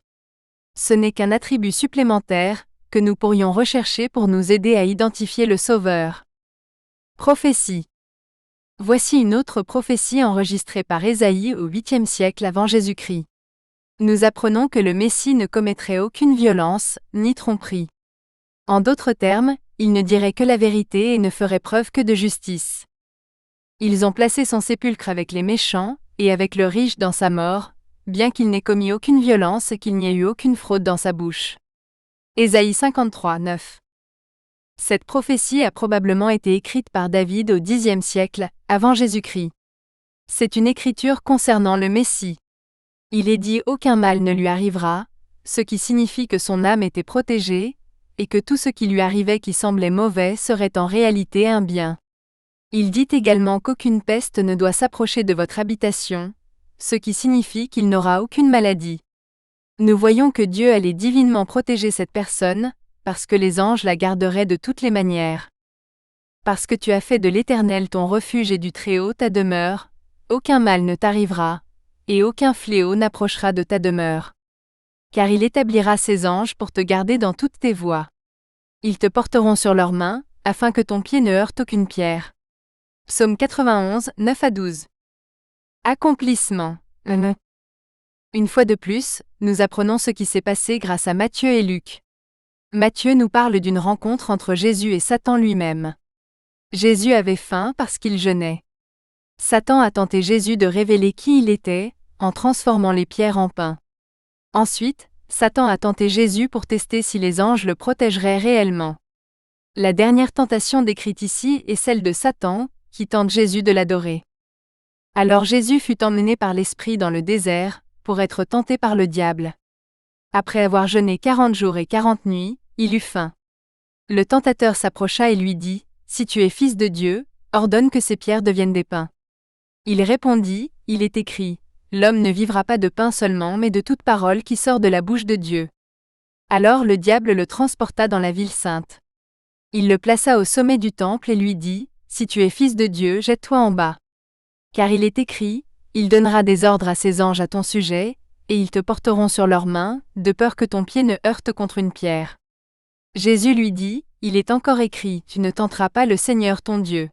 Ce n'est qu'un attribut supplémentaire que nous pourrions rechercher pour nous aider à identifier le Sauveur. Prophétie. Voici une autre prophétie enregistrée par Ésaïe au 8e siècle avant Jésus-Christ. Nous apprenons que le Messie ne commettrait aucune violence, ni tromperie. En d'autres termes, il ne dirait que la vérité et ne ferait preuve que de justice. Ils ont placé son sépulcre avec les méchants, et avec le riche dans sa mort, bien qu'il n'ait commis aucune violence et qu'il n'y ait eu aucune fraude dans sa bouche. Ésaïe 53, 9. Cette prophétie a probablement été écrite par David au Xe siècle, avant Jésus-Christ. C'est une écriture concernant le Messie. Il est dit « aucun mal ne lui arrivera », ce qui signifie que son âme était protégée, et que tout ce qui lui arrivait qui semblait mauvais serait en réalité un bien. Il dit également qu'aucune peste ne doit s'approcher de votre habitation, ce qui signifie qu'il n'aura aucune maladie. Nous voyons que Dieu allait divinement protéger cette personne, parce que les anges la garderaient de toutes les manières. Parce que tu as fait de l'Éternel ton refuge et du Très-Haut ta demeure, aucun mal ne t'arrivera, et aucun fléau n'approchera de ta demeure. Car il établira ses anges pour te garder dans toutes tes voies. Ils te porteront sur leurs mains, afin que ton pied ne heurte aucune pierre. Psaume 91, 9-12. Accomplissement. Une fois de plus, nous apprenons ce qui s'est passé grâce à Matthieu et Luc. Matthieu nous parle d'une rencontre entre Jésus et Satan lui-même. Jésus avait faim parce qu'il jeûnait. Satan a tenté Jésus de révéler qui il était, en transformant les pierres en pain. Ensuite, Satan a tenté Jésus pour tester si les anges le protégeraient réellement. La dernière tentation décrite ici est celle de Satan, qui tente Jésus de l'adorer. Alors Jésus fut emmené par l'Esprit dans le désert, pour être tenté par le diable. Après avoir jeûné 40 jours et 40 nuits, il eut faim. Le tentateur s'approcha et lui dit, « Si tu es fils de Dieu, ordonne que ces pierres deviennent des pains. » Il répondit, « Il est écrit, l'homme ne vivra pas de pain seulement mais de toute parole qui sort de la bouche de Dieu. » Alors le diable le transporta dans la ville sainte. Il le plaça au sommet du temple et lui dit, « Si tu es fils de Dieu, jette-toi en bas. Car il est écrit, il donnera des ordres à ses anges à ton sujet, et ils te porteront sur leurs mains, de peur que ton pied ne heurte contre une pierre. Jésus lui dit, il est encore écrit, tu ne tenteras pas le Seigneur ton Dieu.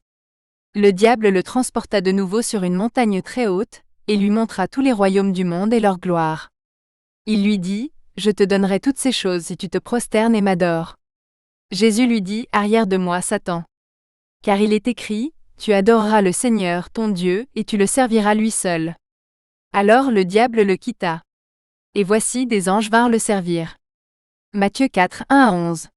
Le diable le transporta de nouveau sur une montagne très haute, et lui montra tous les royaumes du monde et leur gloire. Il lui dit, je te donnerai toutes ces choses si tu te prosternes et m'adores. Jésus lui dit, arrière de moi, Satan. Car il est écrit, tu adoreras le Seigneur ton Dieu et tu le serviras lui seul. Alors le diable le quitta. Et voici des anges vinrent le servir. Matthieu 4, 1-11.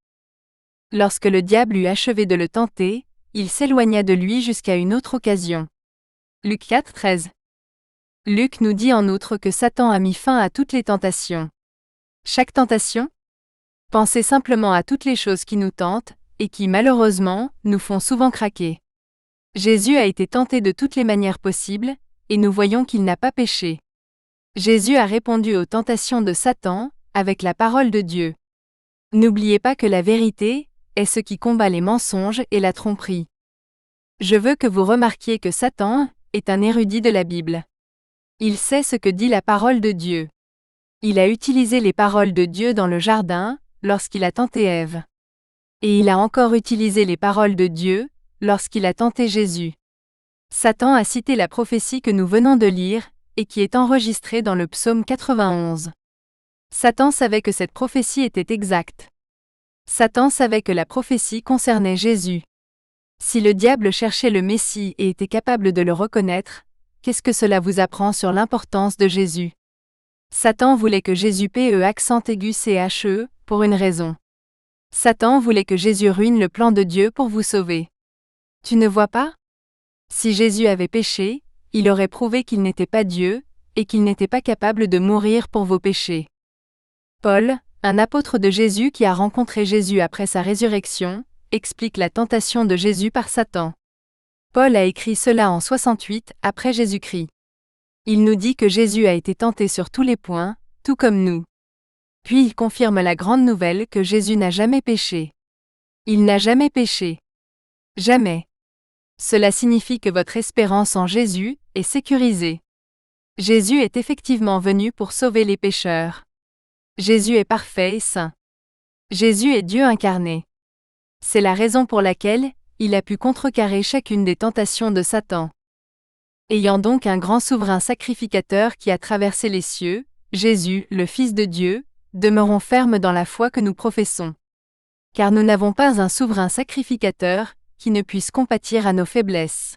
Lorsque le diable eut achevé de le tenter, il s'éloigna de lui jusqu'à une autre occasion. Luc 4, 13. Luc nous dit en outre que Satan a mis fin à toutes les tentations. Chaque tentation? Pensez simplement à toutes les choses qui nous tentent, et qui malheureusement, nous font souvent craquer. Jésus a été tenté de toutes les manières possibles, et nous voyons qu'il n'a pas péché. Jésus a répondu aux tentations de Satan, avec la parole de Dieu. N'oubliez pas que la vérité est ce qui combat les mensonges et la tromperie. Je veux que vous remarquiez que Satan est un érudit de la Bible. Il sait ce que dit la parole de Dieu. Il a utilisé les paroles de Dieu dans le jardin, lorsqu'il a tenté Ève. Et il a encore utilisé les paroles de Dieu, lorsqu'il a tenté Jésus. Satan a cité la prophétie que nous venons de lire, et qui est enregistrée dans le psaume 91. Satan savait que cette prophétie était exacte. Satan savait que la prophétie concernait Jésus. Si le diable cherchait le Messie et était capable de le reconnaître, qu'est-ce que cela vous apprend sur l'importance de Jésus? Satan voulait que Jésus paie accent aigu CHE, pour une raison. Satan voulait que Jésus ruine le plan de Dieu pour vous sauver. Tu ne vois pas? Si Jésus avait péché, il aurait prouvé qu'il n'était pas Dieu, et qu'il n'était pas capable de mourir pour vos péchés. Paul, un apôtre de Jésus qui a rencontré Jésus après sa résurrection, explique la tentation de Jésus par Satan. Paul a écrit cela en 68 après Jésus-Christ. Il nous dit que Jésus a été tenté sur tous les points, tout comme nous. Puis il confirme la grande nouvelle que Jésus n'a jamais péché. Il n'a jamais péché. Jamais. Cela signifie que votre espérance en Jésus est sécurisée. Jésus est effectivement venu pour sauver les pécheurs. Jésus est parfait et saint. Jésus est Dieu incarné. C'est la raison pour laquelle il a pu contrecarrer chacune des tentations de Satan. Ayant donc un grand souverain sacrificateur qui a traversé les cieux, Jésus, le Fils de Dieu, demeurons fermes dans la foi que nous professons. Car nous n'avons pas un souverain sacrificateur qui ne puisse compatir à nos faiblesses.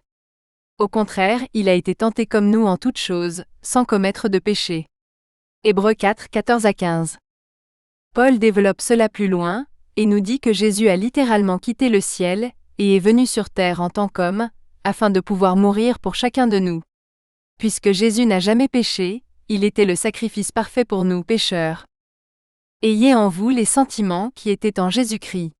Au contraire, il a été tenté comme nous en toutes choses, sans commettre de péché. Hébreux 4, 14-15. Paul développe cela plus loin, et nous dit que Jésus a littéralement quitté le ciel, et est venu sur terre en tant qu'homme, afin de pouvoir mourir pour chacun de nous. Puisque Jésus n'a jamais péché, il était le sacrifice parfait pour nous pécheurs. Ayez en vous les sentiments qui étaient en Jésus-Christ.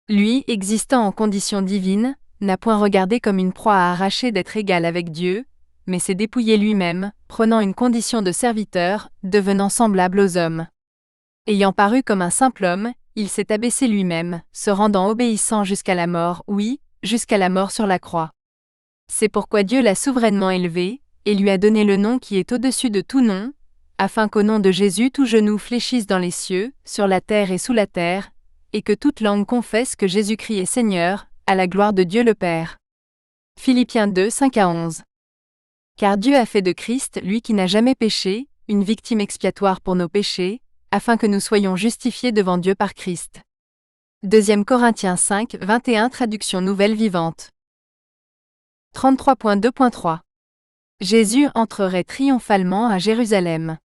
Lui, existant en condition divine, n'a point regardé comme une proie à arracher d'être égal avec Dieu, mais s'est dépouillé lui-même, prenant une condition de serviteur, devenant semblable aux hommes. Ayant paru comme un simple homme, il s'est abaissé lui-même, se rendant obéissant jusqu'à la mort, oui, jusqu'à la mort sur la croix. C'est pourquoi Dieu l'a souverainement élevé, et lui a donné le nom qui est au-dessus de tout nom, afin qu'au nom de Jésus tout genou fléchisse dans les cieux, sur la terre et sous la terre, et que toute langue confesse que Jésus-Christ est Seigneur, à la gloire de Dieu le Père. Philippiens 2, 5-11. Car Dieu a fait de Christ, lui qui n'a jamais péché, une victime expiatoire pour nos péchés, afin que nous soyons justifiés devant Dieu par Christ. 2 Corinthiens 5, 21 Traduction nouvelle vivante. 33.2.3. Jésus entrerait triomphalement à Jérusalem.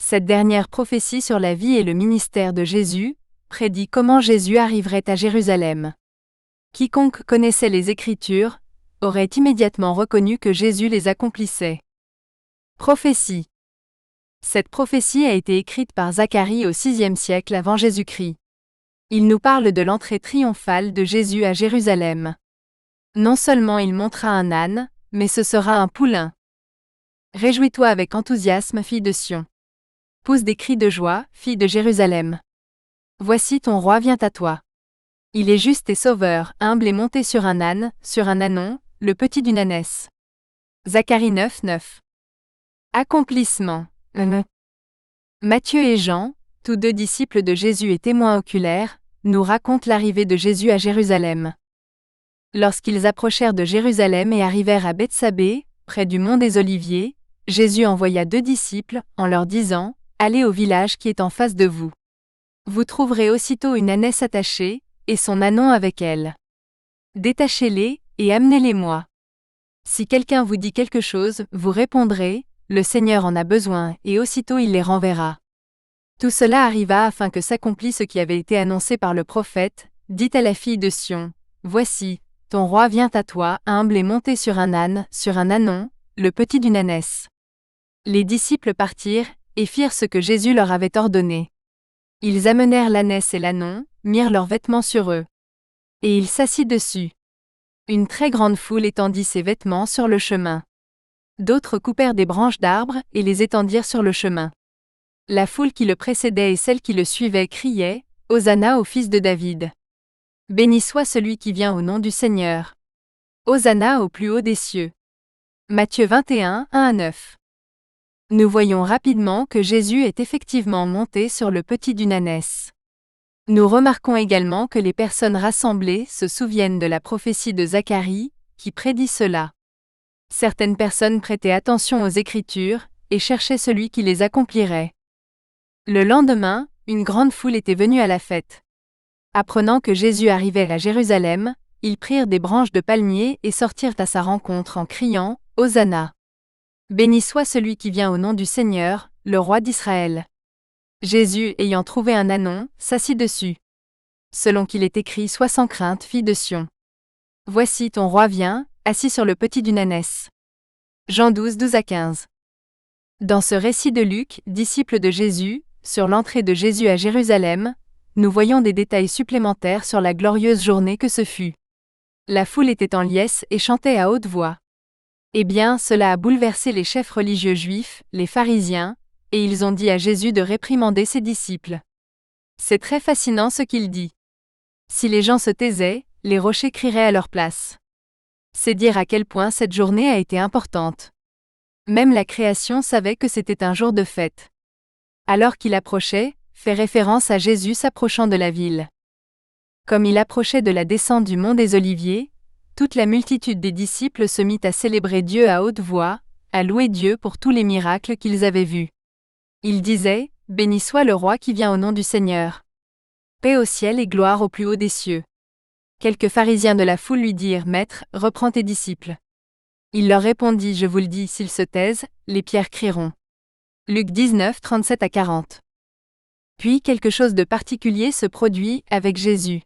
Cette dernière prophétie sur la vie et le ministère de Jésus prédit comment Jésus arriverait à Jérusalem. Quiconque connaissait les Écritures aurait immédiatement reconnu que Jésus les accomplissait. Prophétie. Cette prophétie a été écrite par Zacharie au VIe siècle avant Jésus-Christ. Il nous parle de l'entrée triomphale de Jésus à Jérusalem. Non seulement il montera un âne, mais ce sera un poulain. Réjouis-toi avec enthousiasme, fille de Sion. Pousse des cris de joie, fille de Jérusalem. Voici ton roi vient à toi. Il est juste et sauveur, humble et monté sur un âne, sur un ânon, le petit d'une ânesse. Zacharie 9, 9. Accomplissement. Matthieu et Jean, tous deux disciples de Jésus et témoins oculaires, nous racontent l'arrivée de Jésus à Jérusalem. Lorsqu'ils approchèrent de Jérusalem et arrivèrent à Bethsabée, près du mont des Oliviers, Jésus envoya 2 disciples, en leur disant : « Allez au village qui est en face de vous. Vous trouverez aussitôt une ânesse attachée, et son ânon avec elle. Détachez-les, et amenez-les-moi. Si quelqu'un vous dit quelque chose, vous répondrez : le Seigneur en a besoin, et aussitôt il les renverra. » Tout cela arriva afin que s'accomplisse ce qui avait été annoncé par le prophète : dites à la fille de Sion : voici, ton roi vient à toi, humble et monté sur un âne, sur un ânon, le petit d'une ânesse. Les disciples partirent, et firent ce que Jésus leur avait ordonné. Ils amenèrent l'ânesse et l'ânon, mirent leurs vêtements sur eux. Et il s'assit dessus. Une très grande foule étendit ses vêtements sur le chemin. D'autres coupèrent des branches d'arbres et les étendirent sur le chemin. La foule qui le précédait et celle qui le suivait criaient : Hosanna au fils de David. Béni soit celui qui vient au nom du Seigneur. Hosanna au plus haut des cieux. Matthieu 21, 1-9. Nous voyons rapidement que Jésus est effectivement monté sur le petit d'une ânesse. Nous remarquons également que les personnes rassemblées se souviennent de la prophétie de Zacharie, qui prédit cela. Certaines personnes prêtaient attention aux Écritures, et cherchaient celui qui les accomplirait. Le lendemain, une grande foule était venue à la fête. Apprenant que Jésus arrivait à Jérusalem, ils prirent des branches de palmier et sortirent à sa rencontre en criant : Hosanna. Béni soit celui qui vient au nom du Seigneur, le roi d'Israël. Jésus, ayant trouvé un ânon, s'assit dessus. Selon qu'il est écrit : sois sans crainte, fille de Sion. Voici ton roi vient, assis sur le petit d'une ânesse. Jean 12, 12-15. Dans ce récit de Luc, disciple de Jésus, sur l'entrée de Jésus à Jérusalem, nous voyons des détails supplémentaires sur la glorieuse journée que ce fut. La foule était en liesse et chantait à haute voix. Eh bien, cela a bouleversé les chefs religieux juifs, les pharisiens, et ils ont dit à Jésus de réprimander ses disciples. C'est très fascinant ce qu'il dit. Si les gens se taisaient, les rochers crieraient à leur place. C'est dire à quel point cette journée a été importante. Même la création savait que c'était un jour de fête. Alors qu'il approchait, fait référence à Jésus s'approchant de la ville. Comme il approchait de la descente du mont des Oliviers, toute la multitude des disciples se mit à célébrer Dieu à haute voix, à louer Dieu pour tous les miracles qu'ils avaient vus. Ils disaient : béni soit le roi qui vient au nom du Seigneur. Paix au ciel et gloire au plus haut des cieux. Quelques pharisiens de la foule lui dirent : Maître, reprends tes disciples. Il leur répondit : Je vous le dis, s'ils se taisent, les pierres crieront. Luc 19, 37-40. Puis quelque chose de particulier se produit avec Jésus.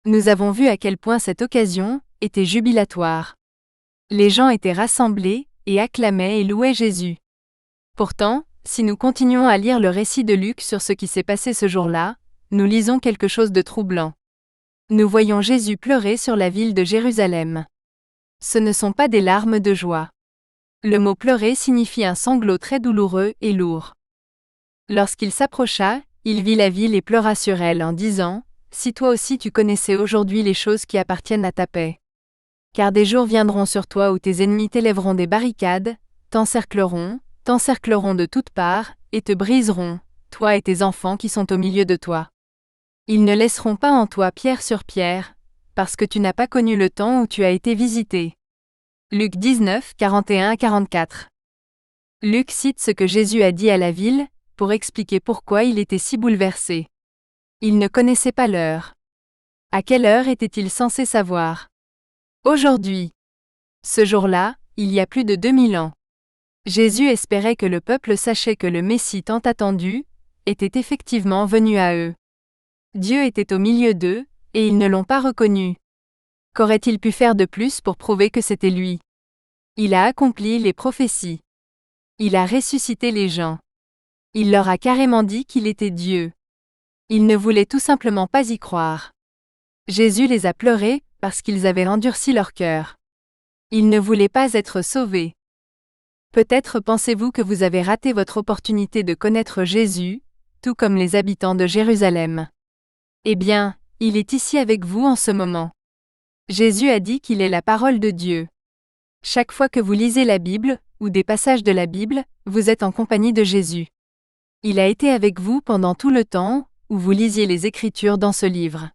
Nous avons vu à quel point cette occasion était jubilatoire. Les gens étaient rassemblés et acclamaient et louaient Jésus. Pourtant, si nous continuons à lire le récit de Luc sur ce qui s'est passé ce jour-là, nous lisons quelque chose de troublant. Nous voyons Jésus pleurer sur la ville de Jérusalem. Ce ne sont pas des larmes de joie. Le mot pleurer signifie un sanglot très douloureux et lourd. Lorsqu'il s'approcha, il vit la ville et pleura sur elle en disant : Si toi aussi tu connaissais aujourd'hui les choses qui appartiennent à ta paix. Car des jours viendront sur toi où tes ennemis t'élèveront des barricades, t'encercleront de toutes parts, et te briseront, toi et tes enfants qui sont au milieu de toi. Ils ne laisseront pas en toi pierre sur pierre, parce que tu n'as pas connu le temps où tu as été visité. Luc 19, 41-44. Luc cite ce que Jésus a dit à la ville, pour expliquer pourquoi il était si bouleversé. Il ne connaissait pas l'heure. À quelle heure était-il censé savoir ? Aujourd'hui. Ce jour-là, il y a plus de 2000 ans. Jésus espérait que le peuple sachait que le Messie tant attendu était effectivement venu à eux. Dieu était au milieu d'eux, et ils ne l'ont pas reconnu. Qu'aurait-il pu faire de plus pour prouver que c'était lui ? Il a accompli les prophéties. Il a ressuscité les gens. Il leur a carrément dit qu'il était Dieu. Ils ne voulaient tout simplement pas y croire. Jésus les a pleurés parce qu'ils avaient endurci leur cœur. Ils ne voulaient pas être sauvés. Peut-être pensez-vous que vous avez raté votre opportunité de connaître Jésus, tout comme les habitants de Jérusalem. Eh bien, il est ici avec vous en ce moment. Jésus a dit qu'il est la parole de Dieu. Chaque fois que vous lisez la Bible, ou des passages de la Bible, vous êtes en compagnie de Jésus. Il a été avec vous pendant tout le temps où vous lisiez les Écritures dans ce livre.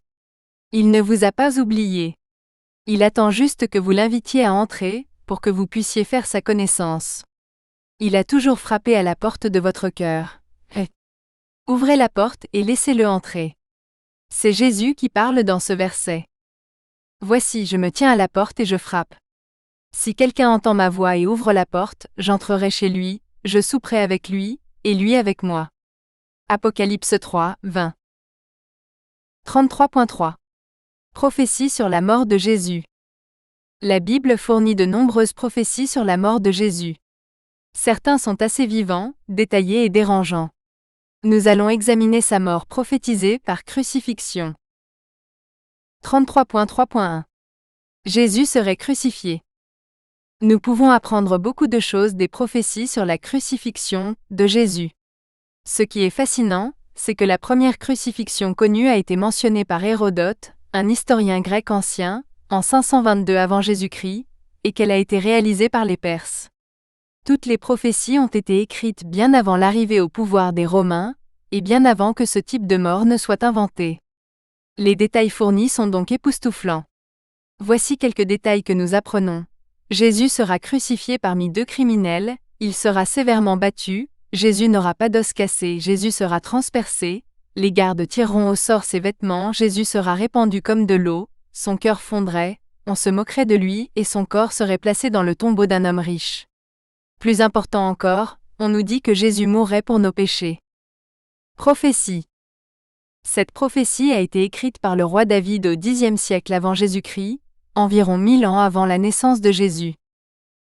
Il ne vous a pas oublié. Il attend juste que vous l'invitiez à entrer, pour que vous puissiez faire sa connaissance. Il a toujours frappé à la porte de votre cœur. Ouvrez la porte et laissez-le entrer. C'est Jésus qui parle dans ce verset. Voici, je me tiens à la porte et je frappe. Si quelqu'un entend ma voix et ouvre la porte, j'entrerai chez lui, je souperai avec lui, et lui avec moi. Apocalypse 3, 20. 33.3. Prophétie sur la mort de Jésus. La Bible fournit de nombreuses prophéties sur la mort de Jésus. Certains sont assez vivants, détaillés et dérangeants. Nous allons examiner sa mort prophétisée par crucifixion. 33.3.1. Jésus serait crucifié. Nous pouvons apprendre beaucoup de choses des prophéties sur la crucifixion de Jésus. Ce qui est fascinant, c'est que la première crucifixion connue a été mentionnée par Hérodote, un historien grec ancien, en 522 avant Jésus-Christ, et qu'elle a été réalisée par les Perses. Toutes les prophéties ont été écrites bien avant l'arrivée au pouvoir des Romains, et bien avant que ce type de mort ne soit inventé. Les détails fournis sont donc époustouflants. Voici quelques détails que nous apprenons. Jésus sera crucifié parmi deux criminels, il sera sévèrement battu, Jésus n'aura pas d'os cassé, Jésus sera transpercé, les gardes tireront au sort ses vêtements, Jésus sera répandu comme de l'eau, son cœur fondrait, on se moquerait de lui et son corps serait placé dans le tombeau d'un homme riche. Plus important encore, on nous dit que Jésus mourrait pour nos péchés. Prophétie. Cette prophétie a été écrite par le roi David au Xe siècle avant Jésus-Christ, environ 1000 ans avant la naissance de Jésus.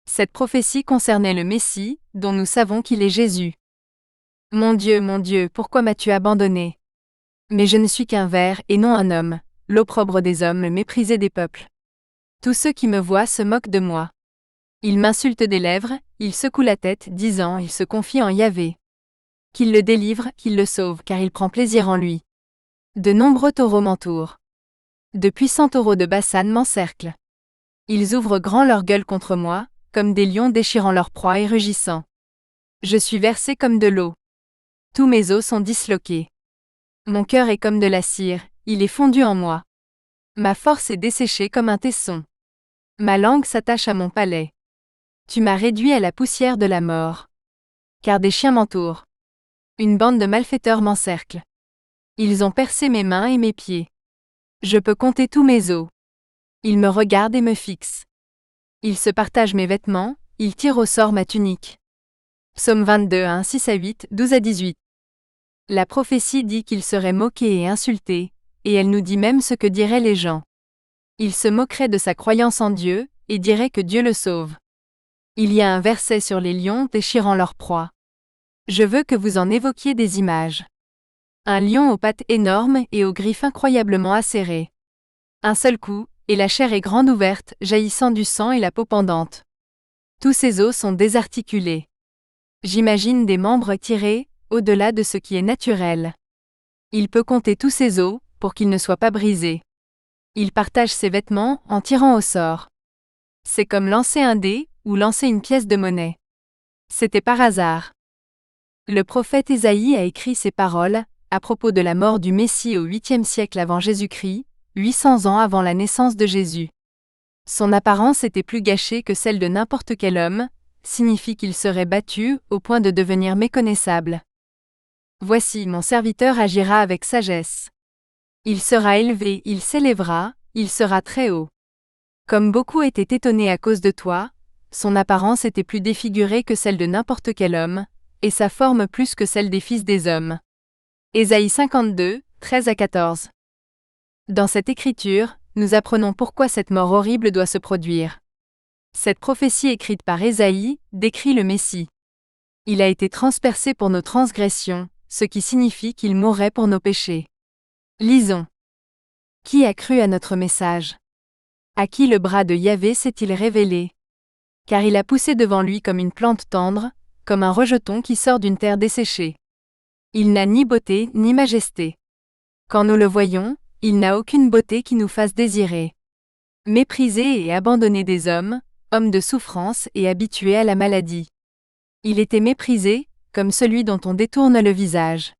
Cette prophétie concernait le Messie, dont nous savons qu'il est Jésus. Mon Dieu, pourquoi m'as-tu abandonné? Mais je ne suis qu'un ver et non un homme, l'opprobre des hommes, le méprisé des peuples. Tous ceux qui me voient se moquent de moi. Ils m'insultent des lèvres, ils secouent la tête, disant, il se confie en Yahvé. Qu'il le délivre, qu'il le sauve, car il prend plaisir en lui. De nombreux taureaux m'entourent. De puissants taureaux de Bassan m'encerclent. Ils ouvrent grand leur gueule contre moi, comme des lions déchirant leur proie et rugissant. Je suis versé comme de l'eau. Tous mes os sont disloqués. Mon cœur est comme de la cire, il est fondu en moi. Ma force est desséchée comme un tesson. Ma langue s'attache à mon palais. Tu m'as réduit à la poussière de la mort. Car des chiens m'entourent. Une bande de malfaiteurs m'encercle. Ils ont percé mes mains et mes pieds. Je peux compter tous mes os. Ils me regardent et me fixent. Ils se partagent mes vêtements, ils tirent au sort ma tunique. Psaume 22, 1, 6 à 8, 12 à 18. La prophétie dit qu'il serait moqué et insulté, et elle nous dit même ce que diraient les gens. Il se moquerait de sa croyance en Dieu, et dirait que Dieu le sauve. Il y a un verset sur les lions déchirant leur proie. Je veux que vous en évoquiez des images. Un lion aux pattes énormes et aux griffes incroyablement acérées. Un seul coup, et la chair est grande ouverte, jaillissant du sang et la peau pendante. Tous ses os sont désarticulés. J'imagine des membres tirés, au-delà de ce qui est naturel. Il peut compter tous ses os, pour qu'ils ne soient pas brisés. Il partage ses vêtements en tirant au sort. C'est comme lancer un dé, ou lancer une pièce de monnaie. C'était par hasard. Le prophète Ésaïe a écrit ces paroles, à propos de la mort du Messie au 8e siècle avant Jésus-Christ, 800 ans avant la naissance de Jésus. Son apparence était plus gâchée que celle de n'importe quel homme, signifie qu'il serait battu au point de devenir méconnaissable. Voici, mon serviteur agira avec sagesse. Il sera élevé, il s'élèvera, il sera très haut. Comme beaucoup étaient étonnés à cause de toi, son apparence était plus défigurée que celle de n'importe quel homme, et sa forme plus que celle des fils des hommes. Ésaïe 52, 13 à 14. Dans cette écriture, nous apprenons pourquoi cette mort horrible doit se produire. Cette prophétie écrite par Ésaïe décrit le Messie. Il a été transpercé pour nos transgressions, ce qui signifie qu'il mourrait pour nos péchés. Lisons. Qui a cru à notre message? À qui le bras de Yahvé s'est-il révélé? Car il a poussé devant lui comme une plante tendre, comme un rejeton qui sort d'une terre desséchée. Il n'a ni beauté ni majesté. Quand nous le voyons, il n'a aucune beauté qui nous fasse désirer. Méprisé et abandonné des hommes, homme de souffrance et habitué à la maladie. Il était méprisé, comme celui dont on détourne le visage.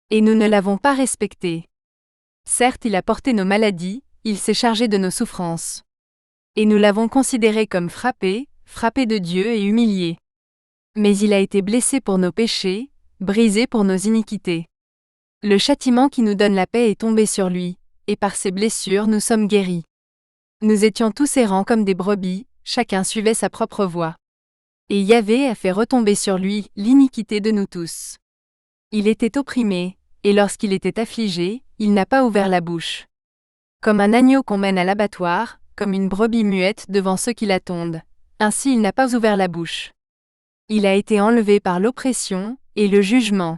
Et nous ne l'avons pas respecté. Certes, il a porté nos maladies, il s'est chargé de nos souffrances. Et nous l'avons considéré comme frappé de Dieu et humilié. Mais il a été blessé pour nos péchés, brisé pour nos iniquités. Le châtiment qui nous donne la paix est tombé sur lui, et par ses blessures nous sommes guéris. Nous étions tous errants comme des brebis, chacun suivait sa propre voie. Et Yahvé a fait retomber sur lui l'iniquité de nous tous. Il était opprimé, et lorsqu'il était affligé, il n'a pas ouvert la bouche. Comme un agneau qu'on mène à l'abattoir, comme une brebis muette devant ceux qui l'attendent, ainsi il n'a pas ouvert la bouche. Il a été enlevé par l'oppression et le jugement.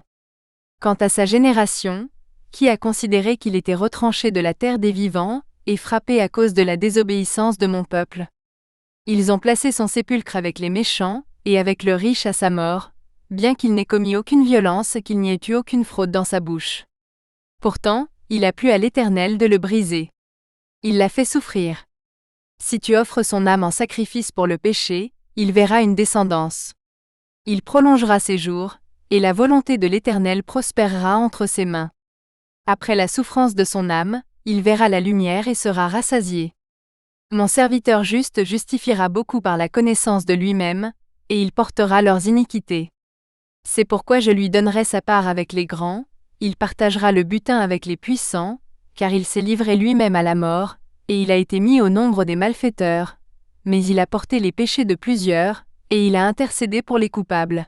Quant à sa génération, qui a considéré qu'il était retranché de la terre des vivants, et frappé à cause de la désobéissance de mon peuple? Ils ont placé son sépulcre avec les méchants, et avec le riche à sa mort, bien qu'il n'ait commis aucune violence et qu'il n'y ait eu aucune fraude dans sa bouche. Pourtant, il a plu à l'Éternel de le briser. Il l'a fait souffrir. Si tu offres son âme en sacrifice pour le péché, il verra une descendance. Il prolongera ses jours, et la volonté de l'Éternel prospérera entre ses mains. Après la souffrance de son âme, il verra la lumière et sera rassasié. Mon serviteur juste justifiera beaucoup par la connaissance de lui-même, et il portera leurs iniquités. C'est pourquoi je lui donnerai sa part avec les grands, il partagera le butin avec les puissants, car il s'est livré lui-même à la mort, et il a été mis au nombre des malfaiteurs, mais il a porté les péchés de plusieurs, et il a intercédé pour les coupables.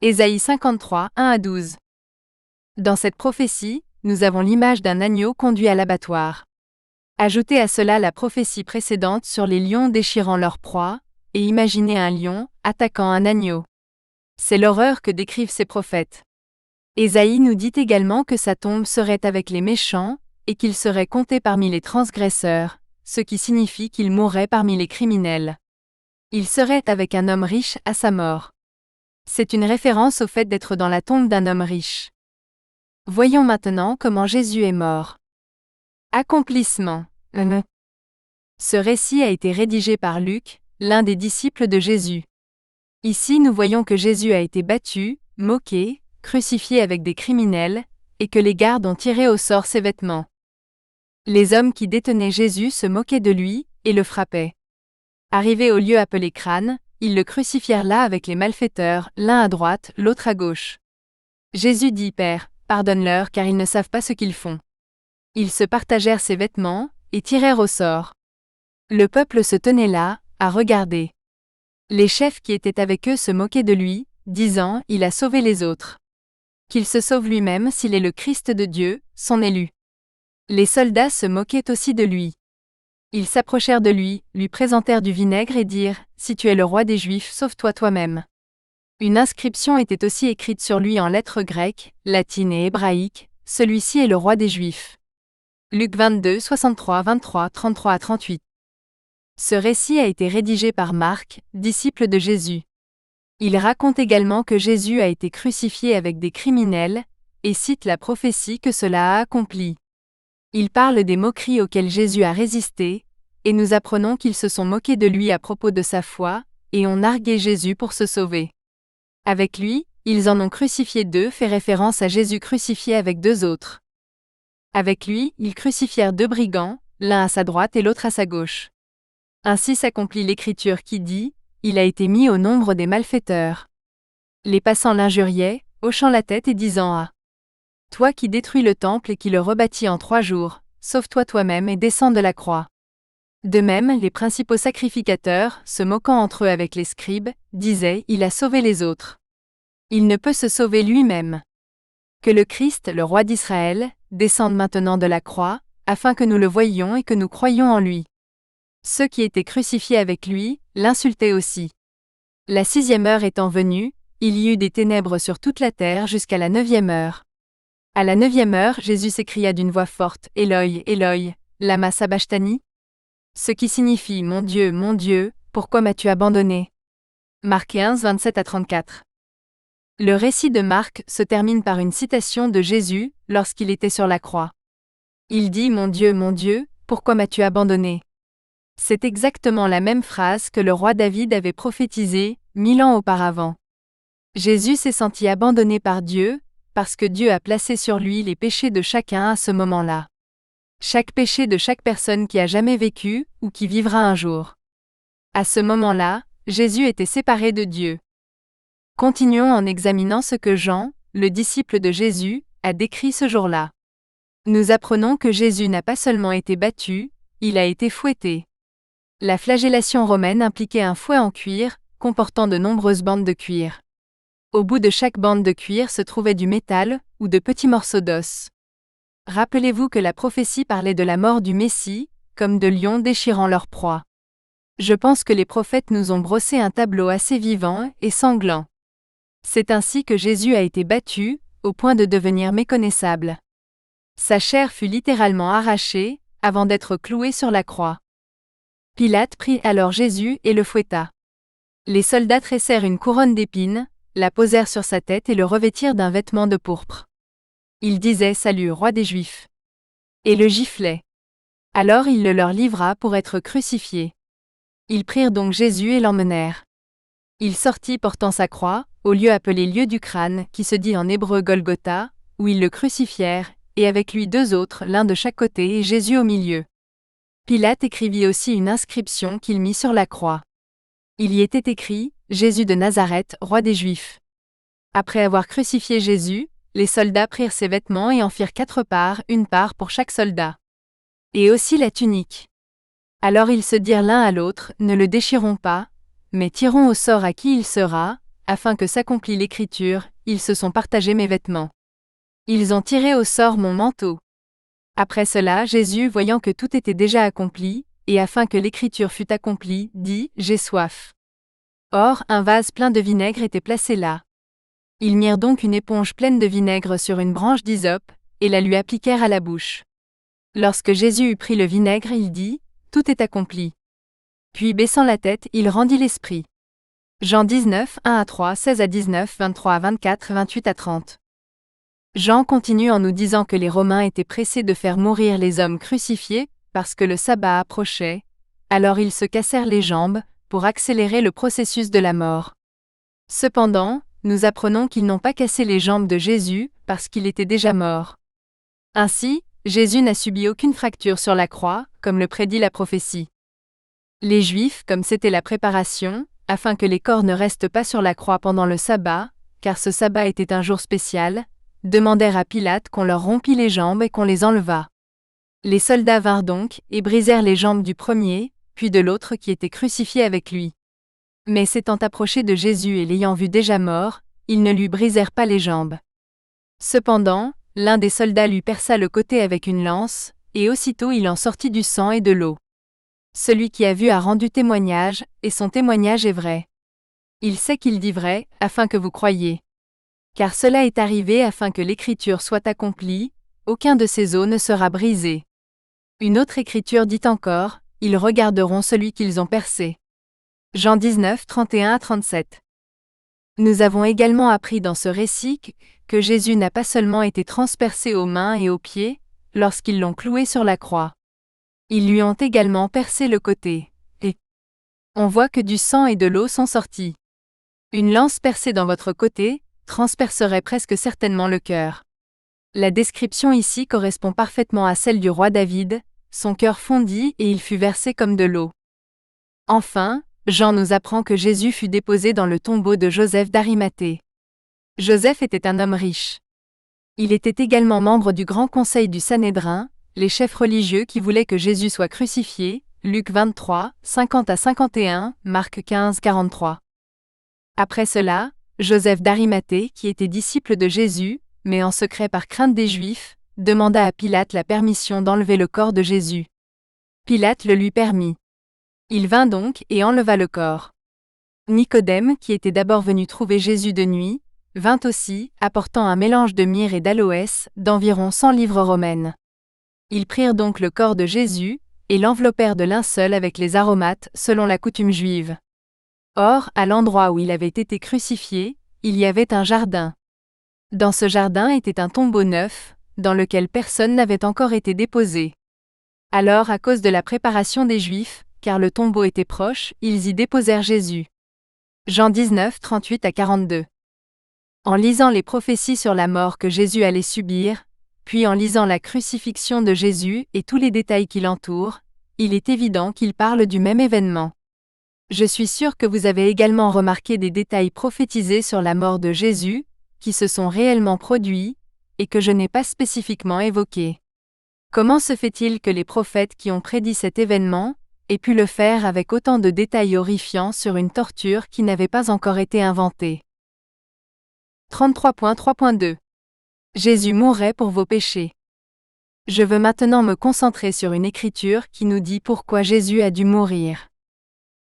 Ésaïe 53, 1-12. Dans cette prophétie, nous avons l'image d'un agneau conduit à l'abattoir. Ajoutez à cela la prophétie précédente sur les lions déchirant leur proie, et imaginez un lion attaquant un agneau. C'est l'horreur que décrivent ces prophètes. Ésaïe nous dit également que sa tombe serait avec les méchants, et qu'il serait compté parmi les transgresseurs, ce qui signifie qu'il mourrait parmi les criminels. Il serait avec un homme riche à sa mort. C'est une référence au fait d'être dans la tombe d'un homme riche. Voyons maintenant comment Jésus est mort. Accomplissement. Ce récit a été rédigé par Luc, l'un des disciples de Jésus. Ici nous voyons que Jésus a été battu, moqué, crucifié avec des criminels, et que les gardes ont tiré au sort ses vêtements. Les hommes qui détenaient Jésus se moquaient de lui, et le frappaient. Arrivés au lieu appelé Crâne, ils le crucifièrent là avec les malfaiteurs, l'un à droite, l'autre à gauche. Jésus dit: Père, pardonne-leur car ils ne savent pas ce qu'ils font. Ils se partagèrent ses vêtements, et tirèrent au sort. Le peuple se tenait là, à regarder. Les chefs qui étaient avec eux se moquaient de lui, disant: Il a sauvé les autres. Qu'il se sauve lui-même s'il est le Christ de Dieu, son élu. Les soldats se moquaient aussi de lui. Ils s'approchèrent de lui présentèrent du vinaigre et dirent: Si tu es le roi des Juifs, sauve-toi toi-même. Une inscription était aussi écrite sur lui en lettres grecques, latines et hébraïques: Celui-ci est le roi des Juifs. Luc 22, 63, 23, 33 à 38. Ce récit a été rédigé par Marc, disciple de Jésus. Il raconte également que Jésus a été crucifié avec des criminels, et cite la prophétie que cela a accompli. Il parle des moqueries auxquelles Jésus a résisté, et nous apprenons qu'ils se sont moqués de lui à propos de sa foi, et ont nargué Jésus pour se sauver. Avec lui, ils en ont crucifié deux, fait référence à Jésus crucifié avec deux autres. Avec lui, ils crucifièrent deux brigands, l'un à sa droite et l'autre à sa gauche. Ainsi s'accomplit l'écriture qui dit: Il a été mis au nombre des malfaiteurs. Les passants l'injuriaient, hochant la tête et disant: Ah! Toi qui détruis le temple et qui le rebâtis en 3 jours, sauve-toi toi-même et descends de la croix. De même, les principaux sacrificateurs, se moquant entre eux avec les scribes, disaient: Il a sauvé les autres. Il ne peut se sauver lui-même. Que le Christ, le roi d'Israël, descende maintenant de la croix, afin que nous le voyions et que nous croyions en lui. Ceux qui étaient crucifiés avec lui l'insultaient aussi. La 6e heure étant venue, il y eut des ténèbres sur toute la terre jusqu'à la 9e heure. À la 9e heure, Jésus s'écria d'une voix forte: Éloi, Éloi, lama sabachthani? Ce qui signifie: Mon Dieu, pourquoi m'as-tu abandonné? Marc 15, 27 à 34. Le récit de Marc se termine par une citation de Jésus lorsqu'il était sur la croix. Il dit: Mon Dieu, pourquoi m'as-tu abandonné? C'est exactement la même phrase que le roi David avait prophétisée 1000 ans auparavant. Jésus s'est senti abandonné par Dieu, parce que Dieu a placé sur lui les péchés de chacun à ce moment-là. Chaque péché de chaque personne qui a jamais vécu, ou qui vivra un jour. À ce moment-là, Jésus était séparé de Dieu. Continuons en examinant ce que Jean, le disciple de Jésus, a décrit ce jour-là. Nous apprenons que Jésus n'a pas seulement été battu, il a été fouetté. La flagellation romaine impliquait un fouet en cuir, comportant de nombreuses bandes de cuir. Au bout de chaque bande de cuir se trouvait du métal, ou de petits morceaux d'os. Rappelez-vous que la prophétie parlait de la mort du Messie, comme de lions déchirant leur proie. Je pense que les prophètes nous ont brossé un tableau assez vivant et sanglant. C'est ainsi que Jésus a été battu, au point de devenir méconnaissable. Sa chair fut littéralement arrachée, avant d'être clouée sur la croix. Pilate prit alors Jésus et le fouetta. Les soldats tressèrent une couronne d'épines, la posèrent sur sa tête et le revêtirent d'un vêtement de pourpre. Ils disaient « Salut, roi des Juifs !» et le giflaient. Alors il le leur livra pour être crucifié. Ils prirent donc Jésus et l'emmenèrent. Il sortit portant sa croix, au lieu appelé lieu du crâne, qui se dit en hébreu Golgotha, où ils le crucifièrent, et avec lui 2 autres, l'un de chaque côté et Jésus au milieu. Pilate écrivit aussi une inscription qu'il mit sur la croix. Il y était écrit « Jésus de Nazareth, roi des Juifs ». Après avoir crucifié Jésus, les soldats prirent ses vêtements et en firent 4 parts, une part pour chaque soldat. Et aussi la tunique. Alors ils se dirent l'un à l'autre, ne le déchirons pas, mais tirons au sort à qui il sera, afin que s'accomplisse l'écriture, ils se sont partagés mes vêtements. Ils ont tiré au sort mon manteau. Après cela, Jésus, voyant que tout était déjà accompli, et afin que l'écriture fût accomplie, dit « J'ai soif ». Or, un vase plein de vinaigre était placé là. Ils mirent donc une éponge pleine de vinaigre sur une branche d'hysope, et la lui appliquèrent à la bouche. Lorsque Jésus eut pris le vinaigre, il dit « Tout est accompli ». Puis baissant la tête, il rendit l'esprit. Jean 19, 1-3, 16-19, 23-24, 28-30. Jean continue en nous disant que les Romains étaient pressés de faire mourir les hommes crucifiés, parce que le sabbat approchait, alors ils se cassèrent les jambes, pour accélérer le processus de la mort. Cependant, nous apprenons qu'ils n'ont pas cassé les jambes de Jésus, parce qu'il était déjà mort. Ainsi, Jésus n'a subi aucune fracture sur la croix, comme le prédit la prophétie. Les Juifs, comme c'était la préparation, afin que les corps ne restent pas sur la croix pendant le sabbat, car ce sabbat était un jour spécial, demandèrent à Pilate qu'on leur rompît les jambes et qu'on les enlevât. Les soldats vinrent donc, et brisèrent les jambes du premier, puis de l'autre qui était crucifié avec lui. Mais s'étant approchés de Jésus et l'ayant vu déjà mort, ils ne lui brisèrent pas les jambes. Cependant, l'un des soldats lui perça le côté avec une lance, et aussitôt il en sortit du sang et de l'eau. Celui qui a vu a rendu témoignage, et son témoignage est vrai. Il sait qu'il dit vrai, afin que vous croyiez. Car cela est arrivé afin que l'écriture soit accomplie, aucun de ces os ne sera brisé. Une autre écriture dit encore, ils regarderont celui qu'ils ont percé. Jean 19, 31-37. Nous avons également appris dans ce récit que Jésus n'a pas seulement été transpercé aux mains et aux pieds, lorsqu'ils l'ont cloué sur la croix. Ils lui ont également percé le côté, et on voit que du sang et de l'eau sont sortis. Une lance percée dans votre côté transpercerait presque certainement le cœur. La description ici correspond parfaitement à celle du roi David, son cœur fondit et il fut versé comme de l'eau. Enfin, Jean nous apprend que Jésus fut déposé dans le tombeau de Joseph d'Arimathée. Joseph était un homme riche. Il était également membre du grand conseil du Sanhédrin, les chefs religieux qui voulaient que Jésus soit crucifié, Luc 23, 50-51, Marc 15, 43. Après cela, Joseph d'Arimathée, qui était disciple de Jésus, mais en secret par crainte des Juifs, demanda à Pilate la permission d'enlever le corps de Jésus. Pilate le lui permit. Il vint donc et enleva le corps. Nicodème, qui était d'abord venu trouver Jésus de nuit, vint aussi, apportant un mélange de myrrhe et d'aloès, d'environ 100 livres romaines. Ils prirent donc le corps de Jésus, et l'enveloppèrent de linceul avec les aromates, selon la coutume juive. Or, à l'endroit où il avait été crucifié, il y avait un jardin. Dans ce jardin était un tombeau neuf, dans lequel personne n'avait encore été déposé. Alors, à cause de la préparation des Juifs, car le tombeau était proche, ils y déposèrent Jésus. Jean 19, 38-42. En lisant les prophéties sur la mort que Jésus allait subir, puis en lisant la crucifixion de Jésus et tous les détails qui l'entourent, il est évident qu'il parle du même événement. Je suis sûr que vous avez également remarqué des détails prophétisés sur la mort de Jésus, qui se sont réellement produits, et que je n'ai pas spécifiquement évoqués. Comment se fait-il que les prophètes qui ont prédit cet événement aient pu le faire avec autant de détails horrifiants sur une torture qui n'avait pas encore été inventée? 33.3.2 Jésus mourrait pour vos péchés. Je veux maintenant me concentrer sur une écriture qui nous dit pourquoi Jésus a dû mourir.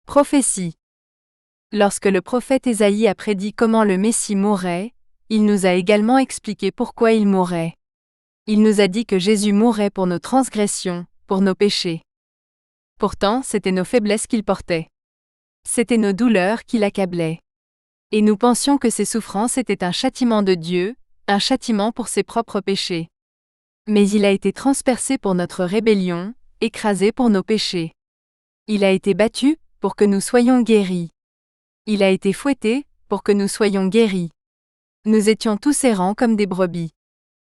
Prophétie. Lorsque le prophète Ésaïe a prédit comment le Messie mourrait, il nous a également expliqué pourquoi il mourrait. Il nous a dit que Jésus mourrait pour nos transgressions, pour nos péchés. Pourtant, c'était nos faiblesses qu'il portait. C'était nos douleurs qui l'accablaient. Et nous pensions que ces souffrances étaient un châtiment de Dieu, un châtiment pour ses propres péchés. Mais il a été transpercé pour notre rébellion, écrasé pour nos péchés. Il a été battu pour que nous soyons guéris. Il a été fouetté pour que nous soyons guéris. Nous étions tous errants comme des brebis.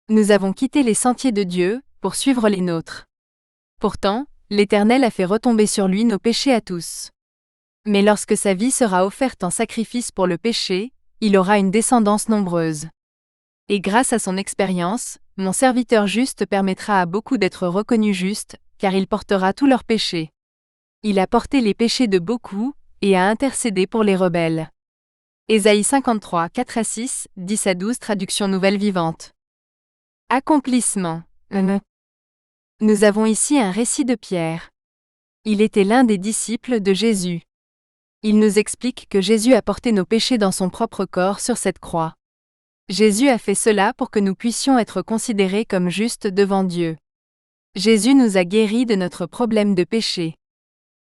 Nous avons quitté les sentiers de Dieu pour suivre les nôtres. Pourtant, l'Éternel a fait retomber sur lui nos péchés à tous. Mais lorsque sa vie sera offerte en sacrifice pour le péché, il aura une descendance nombreuse. Et grâce à son expérience, mon serviteur juste permettra à beaucoup d'être reconnus justes, car il portera tous leurs péchés. Il a porté les péchés de beaucoup, et a intercédé pour les rebelles. Ésaïe 53, 4-6, 10-12 traduction nouvelle vivante. Accomplissement. Nous avons ici un récit de Pierre. Il était l'un des disciples de Jésus. Il nous explique que Jésus a porté nos péchés dans son propre corps sur cette croix. Jésus a fait cela pour que nous puissions être considérés comme justes devant Dieu. Jésus nous a guéris de notre problème de péché.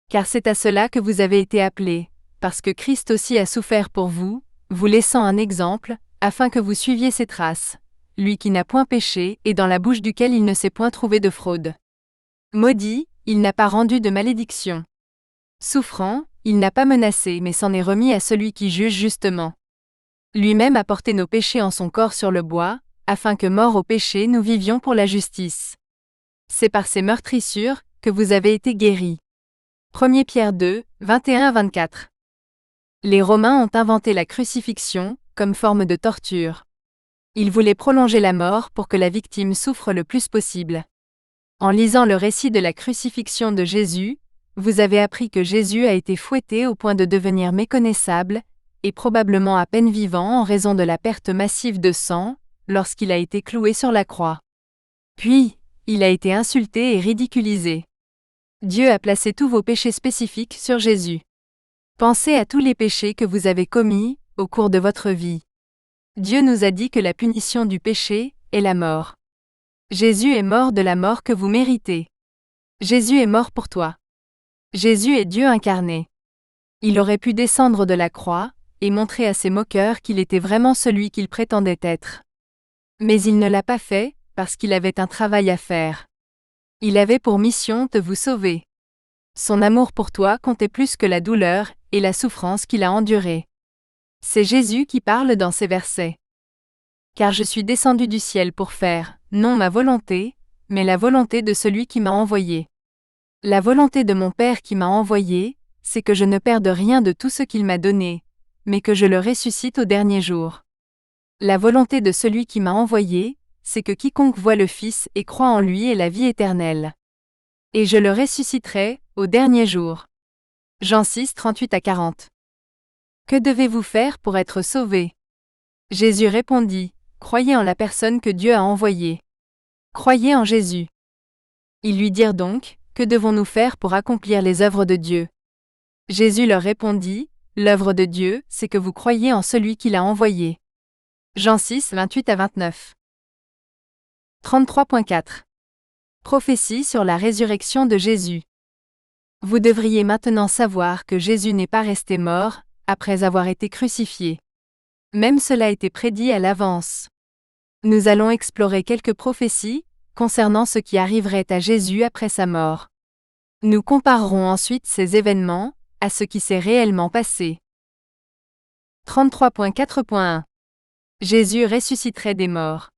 Car c'est à cela que vous avez été appelés, parce que Christ aussi a souffert pour vous, vous laissant un exemple, afin que vous suiviez ses traces. Lui qui n'a point péché et dans la bouche duquel il ne s'est point trouvé de fraude. Maudit, il n'a pas rendu de malédiction. Souffrant, il n'a pas menacé mais s'en est remis à celui qui juge justement. Lui-même a porté nos péchés en son corps sur le bois, afin que morts au péché nous vivions pour la justice. C'est par ces meurtrissures que vous avez été guéris. 1 Pierre 2, 21-24. Les Romains ont inventé la crucifixion comme forme de torture. Ils voulaient prolonger la mort pour que la victime souffre le plus possible. En lisant le récit de la crucifixion de Jésus, vous avez appris que Jésus a été fouetté au point de devenir méconnaissable, et probablement à peine vivant en raison de la perte massive de sang, lorsqu'il a été cloué sur la croix. Puis, il a été insulté et ridiculisé. Dieu a placé tous vos péchés spécifiques sur Jésus. Pensez à tous les péchés que vous avez commis au cours de votre vie. Dieu nous a dit que la punition du péché est la mort. Jésus est mort de la mort que vous méritez. Jésus est mort pour toi. Jésus est Dieu incarné. Il aurait pu descendre de la croix et montrer à ses moqueurs qu'il était vraiment celui qu'il prétendait être. Mais il ne l'a pas fait, parce qu'il avait un travail à faire. Il avait pour mission de vous sauver. Son amour pour toi comptait plus que la douleur et la souffrance qu'il a endurée. C'est Jésus qui parle dans ces versets. Car je suis descendu du ciel pour faire, non ma volonté, mais la volonté de celui qui m'a envoyé. La volonté de mon Père qui m'a envoyé, c'est que je ne perde rien de tout ce qu'il m'a donné, mais que je le ressuscite au dernier jour. La volonté de celui qui m'a envoyé, c'est que quiconque voit le Fils et croit en lui ait la vie éternelle. Et je le ressusciterai au dernier jour. Jean 6, 38-40. Que devez-vous faire pour être sauvés? Jésus répondit, croyez en la personne que Dieu a envoyée. Croyez en Jésus. Ils lui dirent donc, que devons-nous faire pour accomplir les œuvres de Dieu? Jésus leur répondit, l'œuvre de Dieu, c'est que vous croyiez en celui qui l'a envoyé. Jean 6, 28-29. 33.4. Prophétie sur la résurrection de Jésus. Vous devriez maintenant savoir que Jésus n'est pas resté mort, après avoir été crucifié. Même cela a été prédit à l'avance. Nous allons explorer quelques prophéties concernant ce qui arriverait à Jésus après sa mort. Nous comparerons ensuite ces événements à ce qui s'est réellement passé. 33.4.1 Jésus ressusciterait des morts.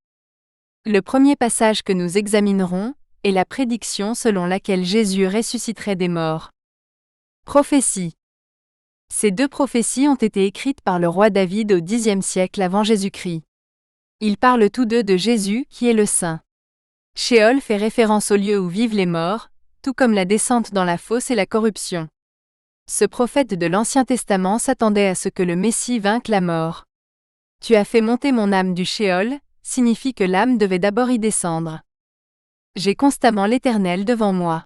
Le premier passage que nous examinerons est la prédiction selon laquelle Jésus ressusciterait des morts. Prophétie. Ces deux prophéties ont été écrites par le roi David au Xe siècle avant Jésus-Christ. Ils parlent tous deux de Jésus qui est le Saint. Sheol fait référence au lieu où vivent les morts, tout comme la descente dans la fosse et la corruption. Ce prophète de l'Ancien Testament s'attendait à ce que le Messie vainque la mort. « Tu as fait monter mon âme du Sheol » signifie que l'âme devait d'abord y descendre. « J'ai constamment l'Éternel devant moi.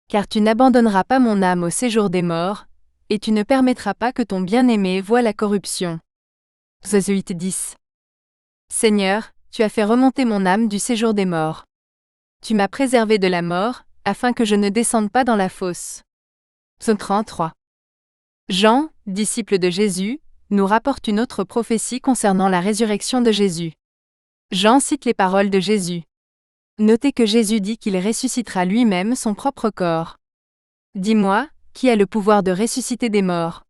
Car tu n'abandonneras pas mon âme au séjour des morts, et tu ne permettras pas que ton bien-aimé voie la corruption. » Josué 8:10. Seigneur, tu as fait remonter mon âme du séjour des morts. Tu m'as préservé de la mort, afin que je ne descende pas dans la fosse. Psaume 33. Jean, disciple de Jésus, nous rapporte une autre prophétie concernant la résurrection de Jésus. Jean cite les paroles de Jésus. Notez que Jésus dit qu'il ressuscitera lui-même son propre corps. Dis-moi, qui a le pouvoir de ressusciter des morts?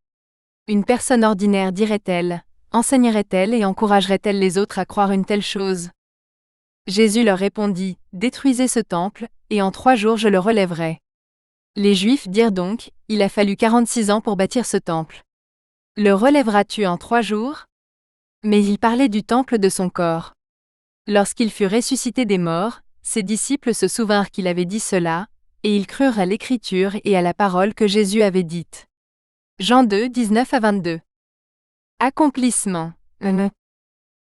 Une personne ordinaire dirait-elle, enseignerait-elle et encouragerait-elle les autres à croire une telle chose? Jésus leur répondit, détruisez ce temple, et en 3 jours je le relèverai. Les Juifs dirent donc, il a fallu 46 ans pour bâtir ce temple. Le relèveras-tu en 3 jours? Mais il parlait du temple de son corps. Lorsqu'il fut ressuscité des morts, ses disciples se souvinrent qu'il avait dit cela, et ils crurent à l'Écriture et à la parole que Jésus avait dite. Jean 2, 19-22. Accomplissement.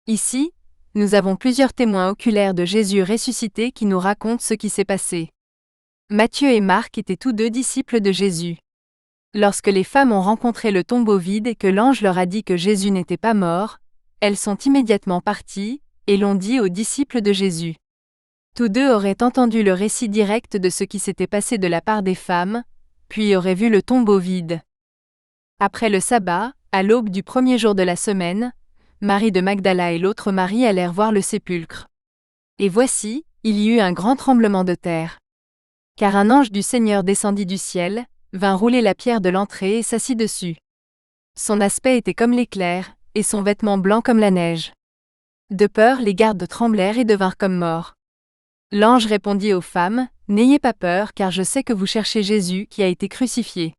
Ici, nous avons plusieurs témoins oculaires de Jésus ressuscité qui nous racontent ce qui s'est passé. Matthieu et Marc étaient tous deux disciples de Jésus. Lorsque les femmes ont rencontré le tombeau vide et que l'ange leur a dit que Jésus n'était pas mort, elles sont immédiatement parties, et l'ont dit aux disciples de Jésus. Tous deux auraient entendu le récit direct de ce qui s'était passé de la part des femmes, puis auraient vu le tombeau vide. Après le sabbat, à l'aube du premier jour de la semaine, Marie de Magdala et l'autre Marie allèrent voir le sépulcre. Et voici, il y eut un grand tremblement de terre. Car un ange du Seigneur descendit du ciel, vint rouler la pierre de l'entrée et s'assit dessus. Son aspect était comme l'éclair, et son vêtement blanc comme la neige. De peur, les gardes tremblèrent et devinrent comme morts. L'ange répondit aux femmes, « N'ayez pas peur, car je sais que vous cherchez Jésus qui a été crucifié.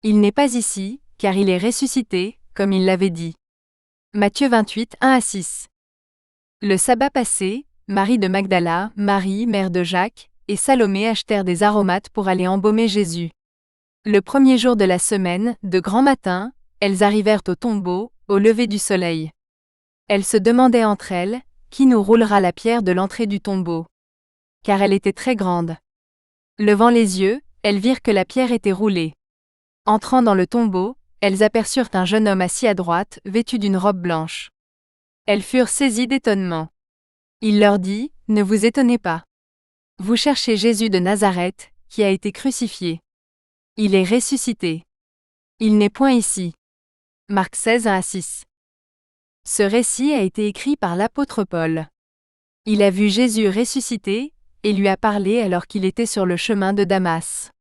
Il n'est pas ici, car il est ressuscité, comme il l'avait dit. » Matthieu 28, 1-6. Le sabbat passé, Marie de Magdala, Marie, mère de Jacques, et Salomé achetèrent des aromates pour aller embaumer Jésus. Le premier jour de la semaine, de grand matin, elles arrivèrent au tombeau, au lever du soleil. Elles se demandaient entre elles, qui nous roulera la pierre de l'entrée du tombeau? Car elle était très grande. Levant les yeux, elles virent que la pierre était roulée. Entrant dans le tombeau, elles aperçurent un jeune homme assis à droite, vêtu d'une robe blanche. Elles furent saisies d'étonnement. Il leur dit, « Ne vous étonnez pas. Vous cherchez Jésus de Nazareth, qui a été crucifié. Il est ressuscité. Il n'est point ici. » Marc 16, 1-6. Ce récit a été écrit par l'apôtre Paul. Il a vu Jésus ressuscité, et lui a parlé alors qu'il était sur le chemin de Damas.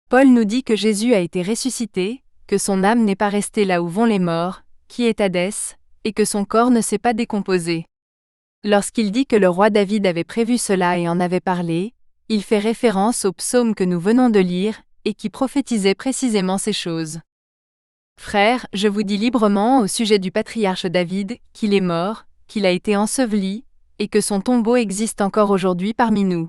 Paul nous dit que Jésus a été ressuscité, que son âme n'est pas restée là où vont les morts, qui est Hadès, et que son corps ne s'est pas décomposé. Lorsqu'il dit que le roi David avait prévu cela et en avait parlé, il fait référence au psaume que nous venons de lire, et qui prophétisait précisément ces choses. Frères, je vous dis librement au sujet du patriarche David, qu'il est mort, qu'il a été enseveli, et que son tombeau existe encore aujourd'hui parmi nous.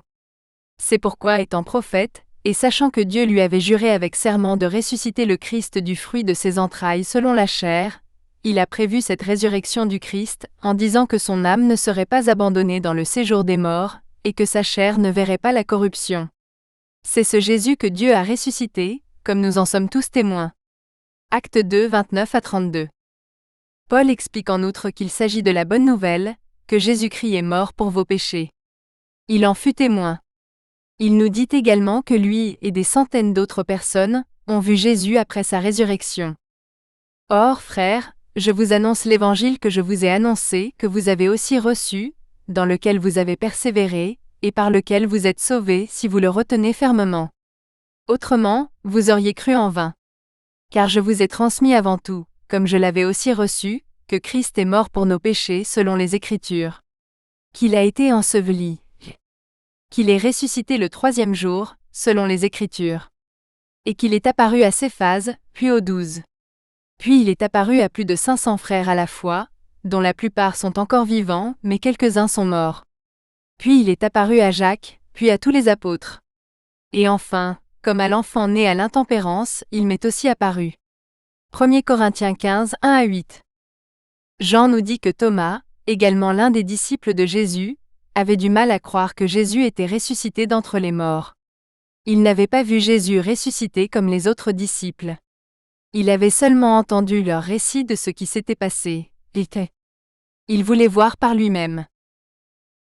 C'est pourquoi, étant prophète, et sachant que Dieu lui avait juré avec serment de ressusciter le Christ du fruit de ses entrailles selon la chair, il a prévu cette résurrection du Christ, en disant que son âme ne serait pas abandonnée dans le séjour des morts, et que sa chair ne verrait pas la corruption. C'est ce Jésus que Dieu a ressuscité, comme nous en sommes tous témoins. Acte 2, 29-32. Paul explique en outre qu'il s'agit de la bonne nouvelle, que Jésus-Christ est mort pour vos péchés. Il en fut témoin. Il nous dit également que lui et des centaines d'autres personnes ont vu Jésus après sa résurrection. Or, frères, je vous annonce l'évangile que je vous ai annoncé, que vous avez aussi reçu, dans lequel vous avez persévéré, et par lequel vous êtes sauvés si vous le retenez fermement. Autrement, vous auriez cru en vain. Car je vous ai transmis avant tout, comme je l'avais aussi reçu, que Christ est mort pour nos péchés selon les Écritures, qu'il a été enseveli, qu'il est ressuscité le 3e jour, selon les Écritures, et qu'il est apparu à Céphase, puis aux 12. Puis il est apparu à plus de 500 frères à la fois, dont la plupart sont encore vivants, mais quelques-uns sont morts. Puis il est apparu à Jacques, puis à tous les apôtres. Et enfin, comme à l'enfant né à l'intempérance, il m'est aussi apparu. 1 Corinthiens 15, 1-8. Jean nous dit que Thomas, également l'un des disciples de Jésus, avait du mal à croire que Jésus était ressuscité d'entre les morts. Il n'avait pas vu Jésus ressuscité comme les autres disciples. Il avait seulement entendu leur récit de ce qui s'était passé. Il voulait voir par lui-même.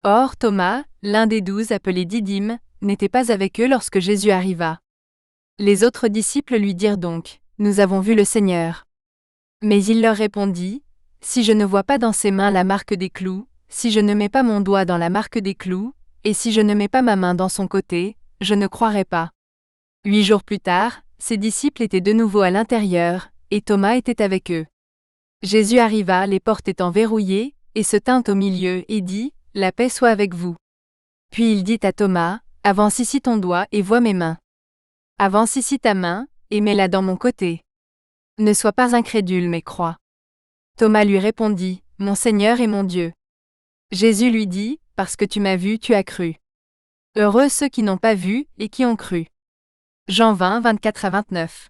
Or Thomas, l'un des 12 appelé Didyme, n'était pas avec eux lorsque Jésus arriva. Les autres disciples lui dirent donc, « Nous avons vu le Seigneur. » Mais il leur répondit, « Si je ne vois pas dans ses mains la marque des clous, si je ne mets pas mon doigt dans la marque des clous, et si je ne mets pas ma main dans son côté, je ne croirai pas. » 8 jours plus tard, ses disciples étaient de nouveau à l'intérieur, et Thomas était avec eux. Jésus arriva, les portes étant verrouillées, et se tint au milieu et dit, « La paix soit avec vous. » Puis il dit à Thomas, « Avance ici ton doigt et vois mes mains. Avance ici ta main, et mets-la dans mon côté. Ne sois pas incrédule mais crois. » Thomas lui répondit, « Mon Seigneur et mon Dieu. » Jésus lui dit, « Parce que tu m'as vu, tu as cru. Heureux ceux qui n'ont pas vu et qui ont cru. » Jean 20, 24-29.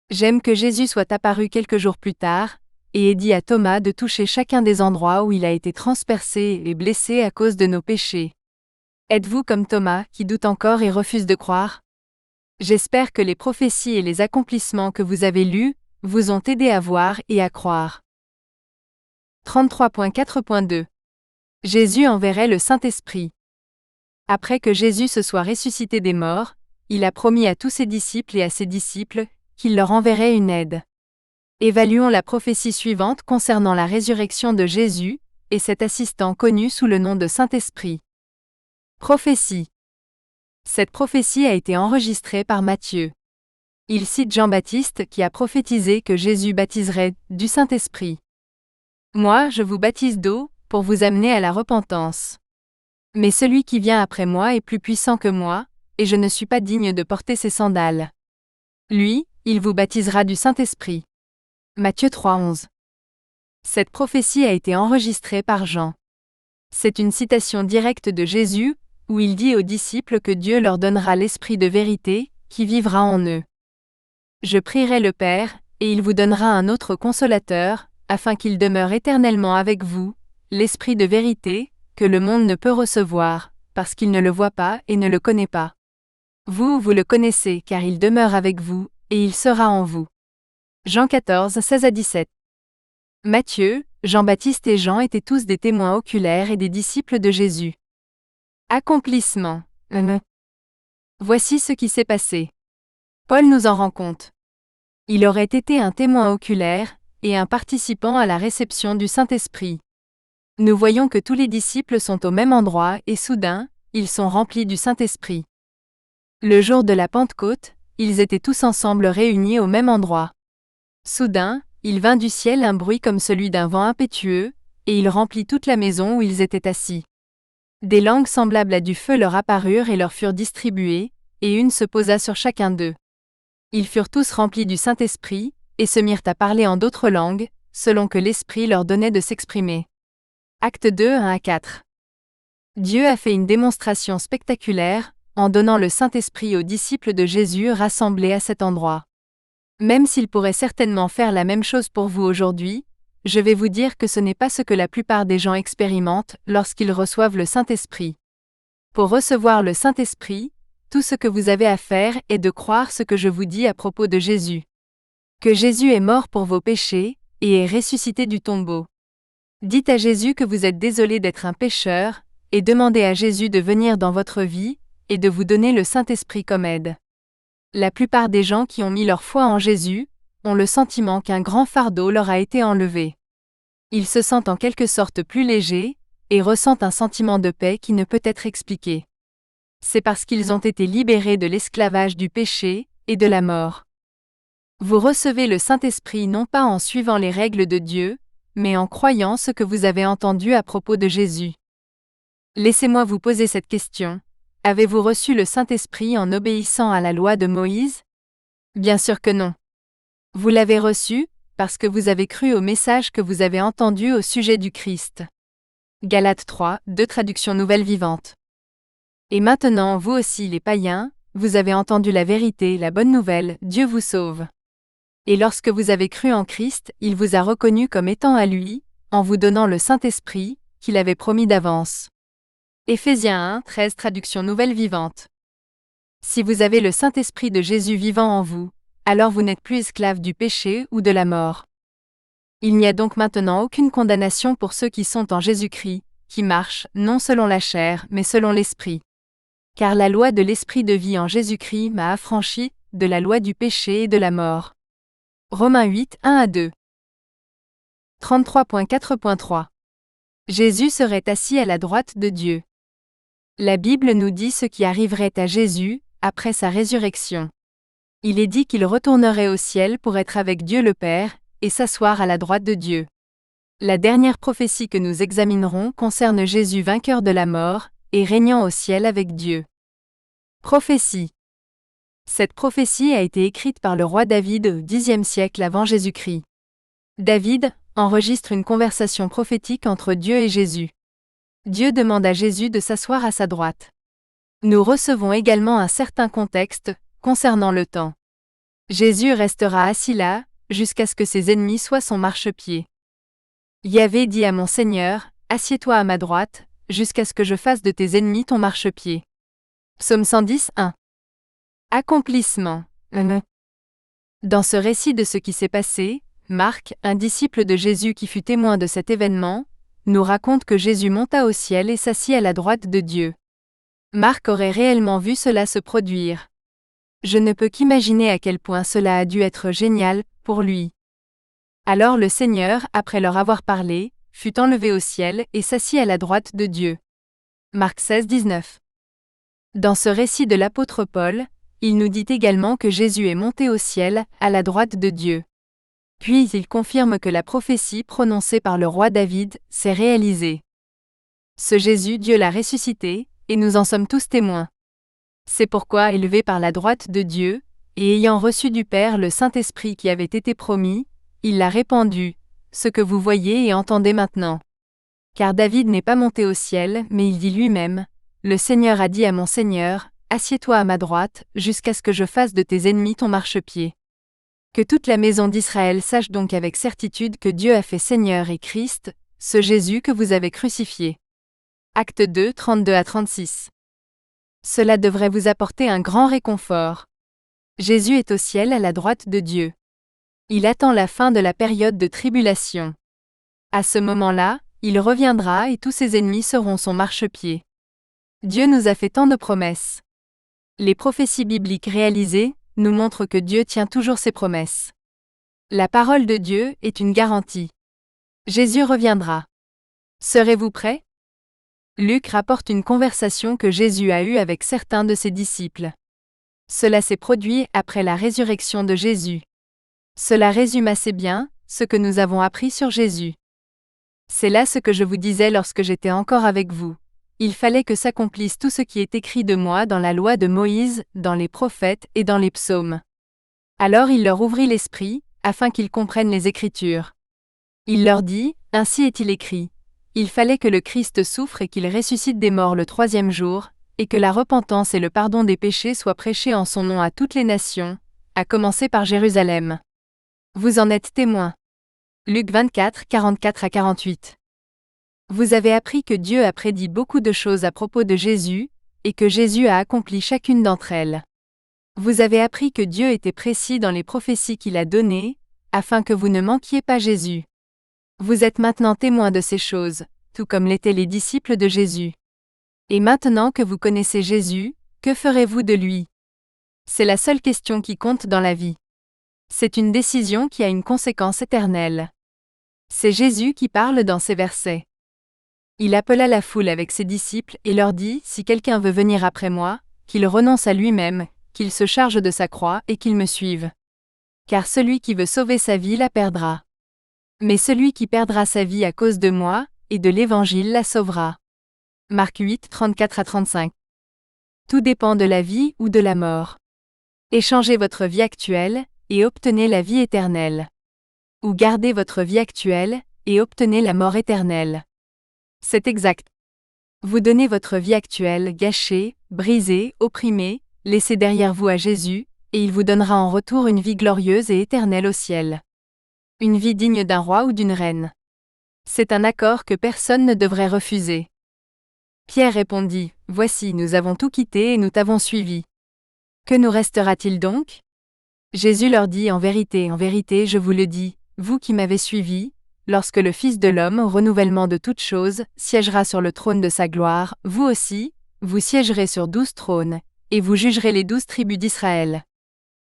J'aime que Jésus soit apparu quelques jours plus tard, et ait dit à Thomas de toucher chacun des endroits où il a été transpercé et blessé à cause de nos péchés. Êtes-vous comme Thomas qui doute encore et refuse de croire? J'espère que les prophéties et les accomplissements que vous avez lus vous ont aidé à voir et à croire. 33.4.2 Jésus enverrait le Saint-Esprit. Après que Jésus se soit ressuscité des morts, il a promis à tous ses disciples et à ses disciples qu'il leur enverrait une aide. Évaluons la prophétie suivante concernant la résurrection de Jésus, et cet assistant connu sous le nom de Saint-Esprit. Prophétie. Cette prophétie a été enregistrée par Matthieu. Il cite Jean-Baptiste qui a prophétisé que Jésus baptiserait du Saint-Esprit. Moi, je vous baptise d'eau, pour vous amener à la repentance. Mais celui qui vient après moi est plus puissant que moi, et je ne suis pas digne de porter ses sandales. Lui, il vous baptisera du Saint-Esprit. Matthieu 3,11. Cette prophétie a été enregistrée par Jean. C'est une citation directe de Jésus, où il dit aux disciples que Dieu leur donnera l'Esprit de vérité, qui vivra en eux. Je prierai le Père, et il vous donnera un autre consolateur, afin qu'il demeure éternellement avec vous, l'Esprit de vérité, que le monde ne peut recevoir, parce qu'il ne le voit pas et ne le connaît pas. Vous le connaissez car il demeure avec vous, et il sera en vous. Jean 14, 16-17. Matthieu, Jean-Baptiste et Jean étaient tous des témoins oculaires et des disciples de Jésus. Accomplissement. Voici ce qui s'est passé. Paul nous en rend compte. Il aurait été un témoin oculaire, et un participant à la réception du Saint-Esprit. Nous voyons que tous les disciples sont au même endroit et soudain, ils sont remplis du Saint-Esprit. Le jour de la Pentecôte, ils étaient tous ensemble réunis au même endroit. Soudain, il vint du ciel un bruit comme celui d'un vent impétueux, et il remplit toute la maison où ils étaient assis. Des langues semblables à du feu leur apparurent et leur furent distribuées, et une se posa sur chacun d'eux. Ils furent tous remplis du Saint-Esprit, et se mirent à parler en d'autres langues, selon que l'Esprit leur donnait de s'exprimer. Acte 2, 1-4. Dieu a fait une démonstration spectaculaire, en donnant le Saint-Esprit aux disciples de Jésus rassemblés à cet endroit. Même s'il pourrait certainement faire la même chose pour vous aujourd'hui, je vais vous dire que ce n'est pas ce que la plupart des gens expérimentent lorsqu'ils reçoivent le Saint-Esprit. Pour recevoir le Saint-Esprit, tout ce que vous avez à faire est de croire ce que je vous dis à propos de Jésus. Que Jésus est mort pour vos péchés, et est ressuscité du tombeau. Dites à Jésus que vous êtes désolé d'être un pécheur, et demandez à Jésus de venir dans votre vie, et de vous donner le Saint-Esprit comme aide. La plupart des gens qui ont mis leur foi en Jésus, ont le sentiment qu'un grand fardeau leur a été enlevé. Ils se sentent en quelque sorte plus légers, et ressentent un sentiment de paix qui ne peut être expliqué. C'est parce qu'ils ont été libérés de l'esclavage du péché, et de la mort. Vous recevez le Saint-Esprit non pas en suivant les règles de Dieu, mais en croyant ce que vous avez entendu à propos de Jésus. Laissez-moi vous poser cette question. Avez-vous reçu le Saint-Esprit en obéissant à la loi de Moïse? Bien sûr que non. Vous l'avez reçu, parce que vous avez cru au message que vous avez entendu au sujet du Christ. Galates 3, 2 traduction nouvelle vivante. Et maintenant, vous aussi les païens, vous avez entendu la vérité, la bonne nouvelle, Dieu vous sauve. Et lorsque vous avez cru en Christ, il vous a reconnu comme étant à lui, en vous donnant le Saint-Esprit, qu'il avait promis d'avance. Éphésiens 1, 13 traduction nouvelle vivante. Si vous avez le Saint-Esprit de Jésus vivant en vous, alors vous n'êtes plus esclave du péché ou de la mort. Il n'y a donc maintenant aucune condamnation pour ceux qui sont en Jésus-Christ, qui marchent, non selon la chair, mais selon l'Esprit. Car la loi de l'Esprit de vie en Jésus-Christ m'a affranchi de la loi du péché et de la mort. Romains 8, 1-2. 33.4.3. Jésus serait assis à la droite de Dieu. La Bible nous dit ce qui arriverait à Jésus, après sa résurrection. Il est dit qu'il retournerait au ciel pour être avec Dieu le Père, et s'asseoir à la droite de Dieu. La dernière prophétie que nous examinerons concerne Jésus vainqueur de la mort, et régnant au ciel avec Dieu. Prophétie. Cette prophétie a été écrite par le roi David au Xe siècle avant Jésus-Christ. David enregistre une conversation prophétique entre Dieu et Jésus. Dieu demande à Jésus de s'asseoir à sa droite. Nous recevons également un certain contexte concernant le temps. Jésus restera assis là, jusqu'à ce que ses ennemis soient son marchepied. Yahvé dit à mon Seigneur, assieds-toi à ma droite, jusqu'à ce que je fasse de tes ennemis ton marchepied. Psaume 110, 1. Accomplissement. Dans ce récit de ce qui s'est passé, Marc, un disciple de Jésus qui fut témoin de cet événement, nous raconte que Jésus monta au ciel et s'assit à la droite de Dieu. Marc aurait réellement vu cela se produire. Je ne peux qu'imaginer à quel point cela a dû être génial pour lui. Alors le Seigneur, après leur avoir parlé, fut enlevé au ciel et s'assit à la droite de Dieu. Marc 16, 19. Dans ce récit de l'apôtre Paul, il nous dit également que Jésus est monté au ciel, à la droite de Dieu. Puis il confirme que la prophétie prononcée par le roi David s'est réalisée. Ce Jésus, Dieu l'a ressuscité, et nous en sommes tous témoins. C'est pourquoi, élevé par la droite de Dieu, et ayant reçu du Père le Saint-Esprit qui avait été promis, il l'a répandu, ce que vous voyez et entendez maintenant. Car David n'est pas monté au ciel, mais il dit lui-même, « Le Seigneur a dit à mon Seigneur, assieds-toi à ma droite, jusqu'à ce que je fasse de tes ennemis ton marchepied. » Que toute la maison d'Israël sache donc avec certitude que Dieu a fait Seigneur et Christ, ce Jésus que vous avez crucifié. Acte 2, 32-36. Cela devrait vous apporter un grand réconfort. Jésus est au ciel à la droite de Dieu. Il attend la fin de la période de tribulation. À ce moment-là, il reviendra et tous ses ennemis seront son marchepied. Dieu nous a fait tant de promesses. Les prophéties bibliques réalisées nous montrent que Dieu tient toujours ses promesses. La parole de Dieu est une garantie. Jésus reviendra. Serez-vous prêts? Luc rapporte une conversation que Jésus a eue avec certains de ses disciples. Cela s'est produit après la résurrection de Jésus. Cela résume assez bien ce que nous avons appris sur Jésus. C'est là ce que je vous disais lorsque j'étais encore avec vous. Il fallait que s'accomplisse tout ce qui est écrit de moi dans la loi de Moïse, dans les prophètes et dans les psaumes. Alors il leur ouvrit l'esprit, afin qu'ils comprennent les Écritures. Il leur dit, ainsi est-il écrit. Il fallait que le Christ souffre et qu'il ressuscite des morts le 3e jour, et que la repentance et le pardon des péchés soient prêchés en son nom à toutes les nations, à commencer par Jérusalem. Vous en êtes témoins. Luc 24, 44-48. Vous avez appris que Dieu a prédit beaucoup de choses à propos de Jésus, et que Jésus a accompli chacune d'entre elles. Vous avez appris que Dieu était précis dans les prophéties qu'il a données, afin que vous ne manquiez pas Jésus. Vous êtes maintenant témoins de ces choses, tout comme l'étaient les disciples de Jésus. Et maintenant que vous connaissez Jésus, que ferez-vous de lui? C'est la seule question qui compte dans la vie. C'est une décision qui a une conséquence éternelle. C'est Jésus qui parle dans ces versets. Il appela la foule avec ses disciples et leur dit, « Si quelqu'un veut venir après moi, qu'il renonce à lui-même, qu'il se charge de sa croix et qu'il me suive. Car celui qui veut sauver sa vie la perdra. Mais celui qui perdra sa vie à cause de moi et de l'Évangile la sauvera. Marc 8, 34-35. Tout dépend de la vie ou de la mort. Échangez votre vie actuelle et obtenez la vie éternelle. Ou gardez votre vie actuelle et obtenez la mort éternelle. C'est exact. Vous donnez votre vie actuelle gâchée, brisée, opprimée, laissez derrière vous à Jésus, et il vous donnera en retour une vie glorieuse et éternelle au ciel. Une vie digne d'un roi ou d'une reine. C'est un accord que personne ne devrait refuser. Pierre répondit, « Voici, nous avons tout quitté et nous t'avons suivi. Que nous restera-t-il donc » Jésus leur dit, en vérité, je vous le dis, vous qui m'avez suivi, lorsque le Fils de l'homme, au renouvellement de toutes choses, siégera sur le trône de sa gloire, vous aussi, vous siégerez sur 12 trônes, et vous jugerez les 12 tribus d'Israël.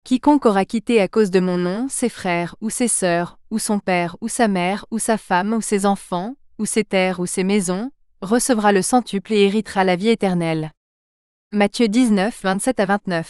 Quiconque aura quitté à cause de mon nom ses frères ou ses sœurs, ou son père ou sa mère ou sa femme ou ses enfants, ou ses terres ou ses maisons, recevra le centuple et héritera la vie éternelle. Matthieu 19, 27-29.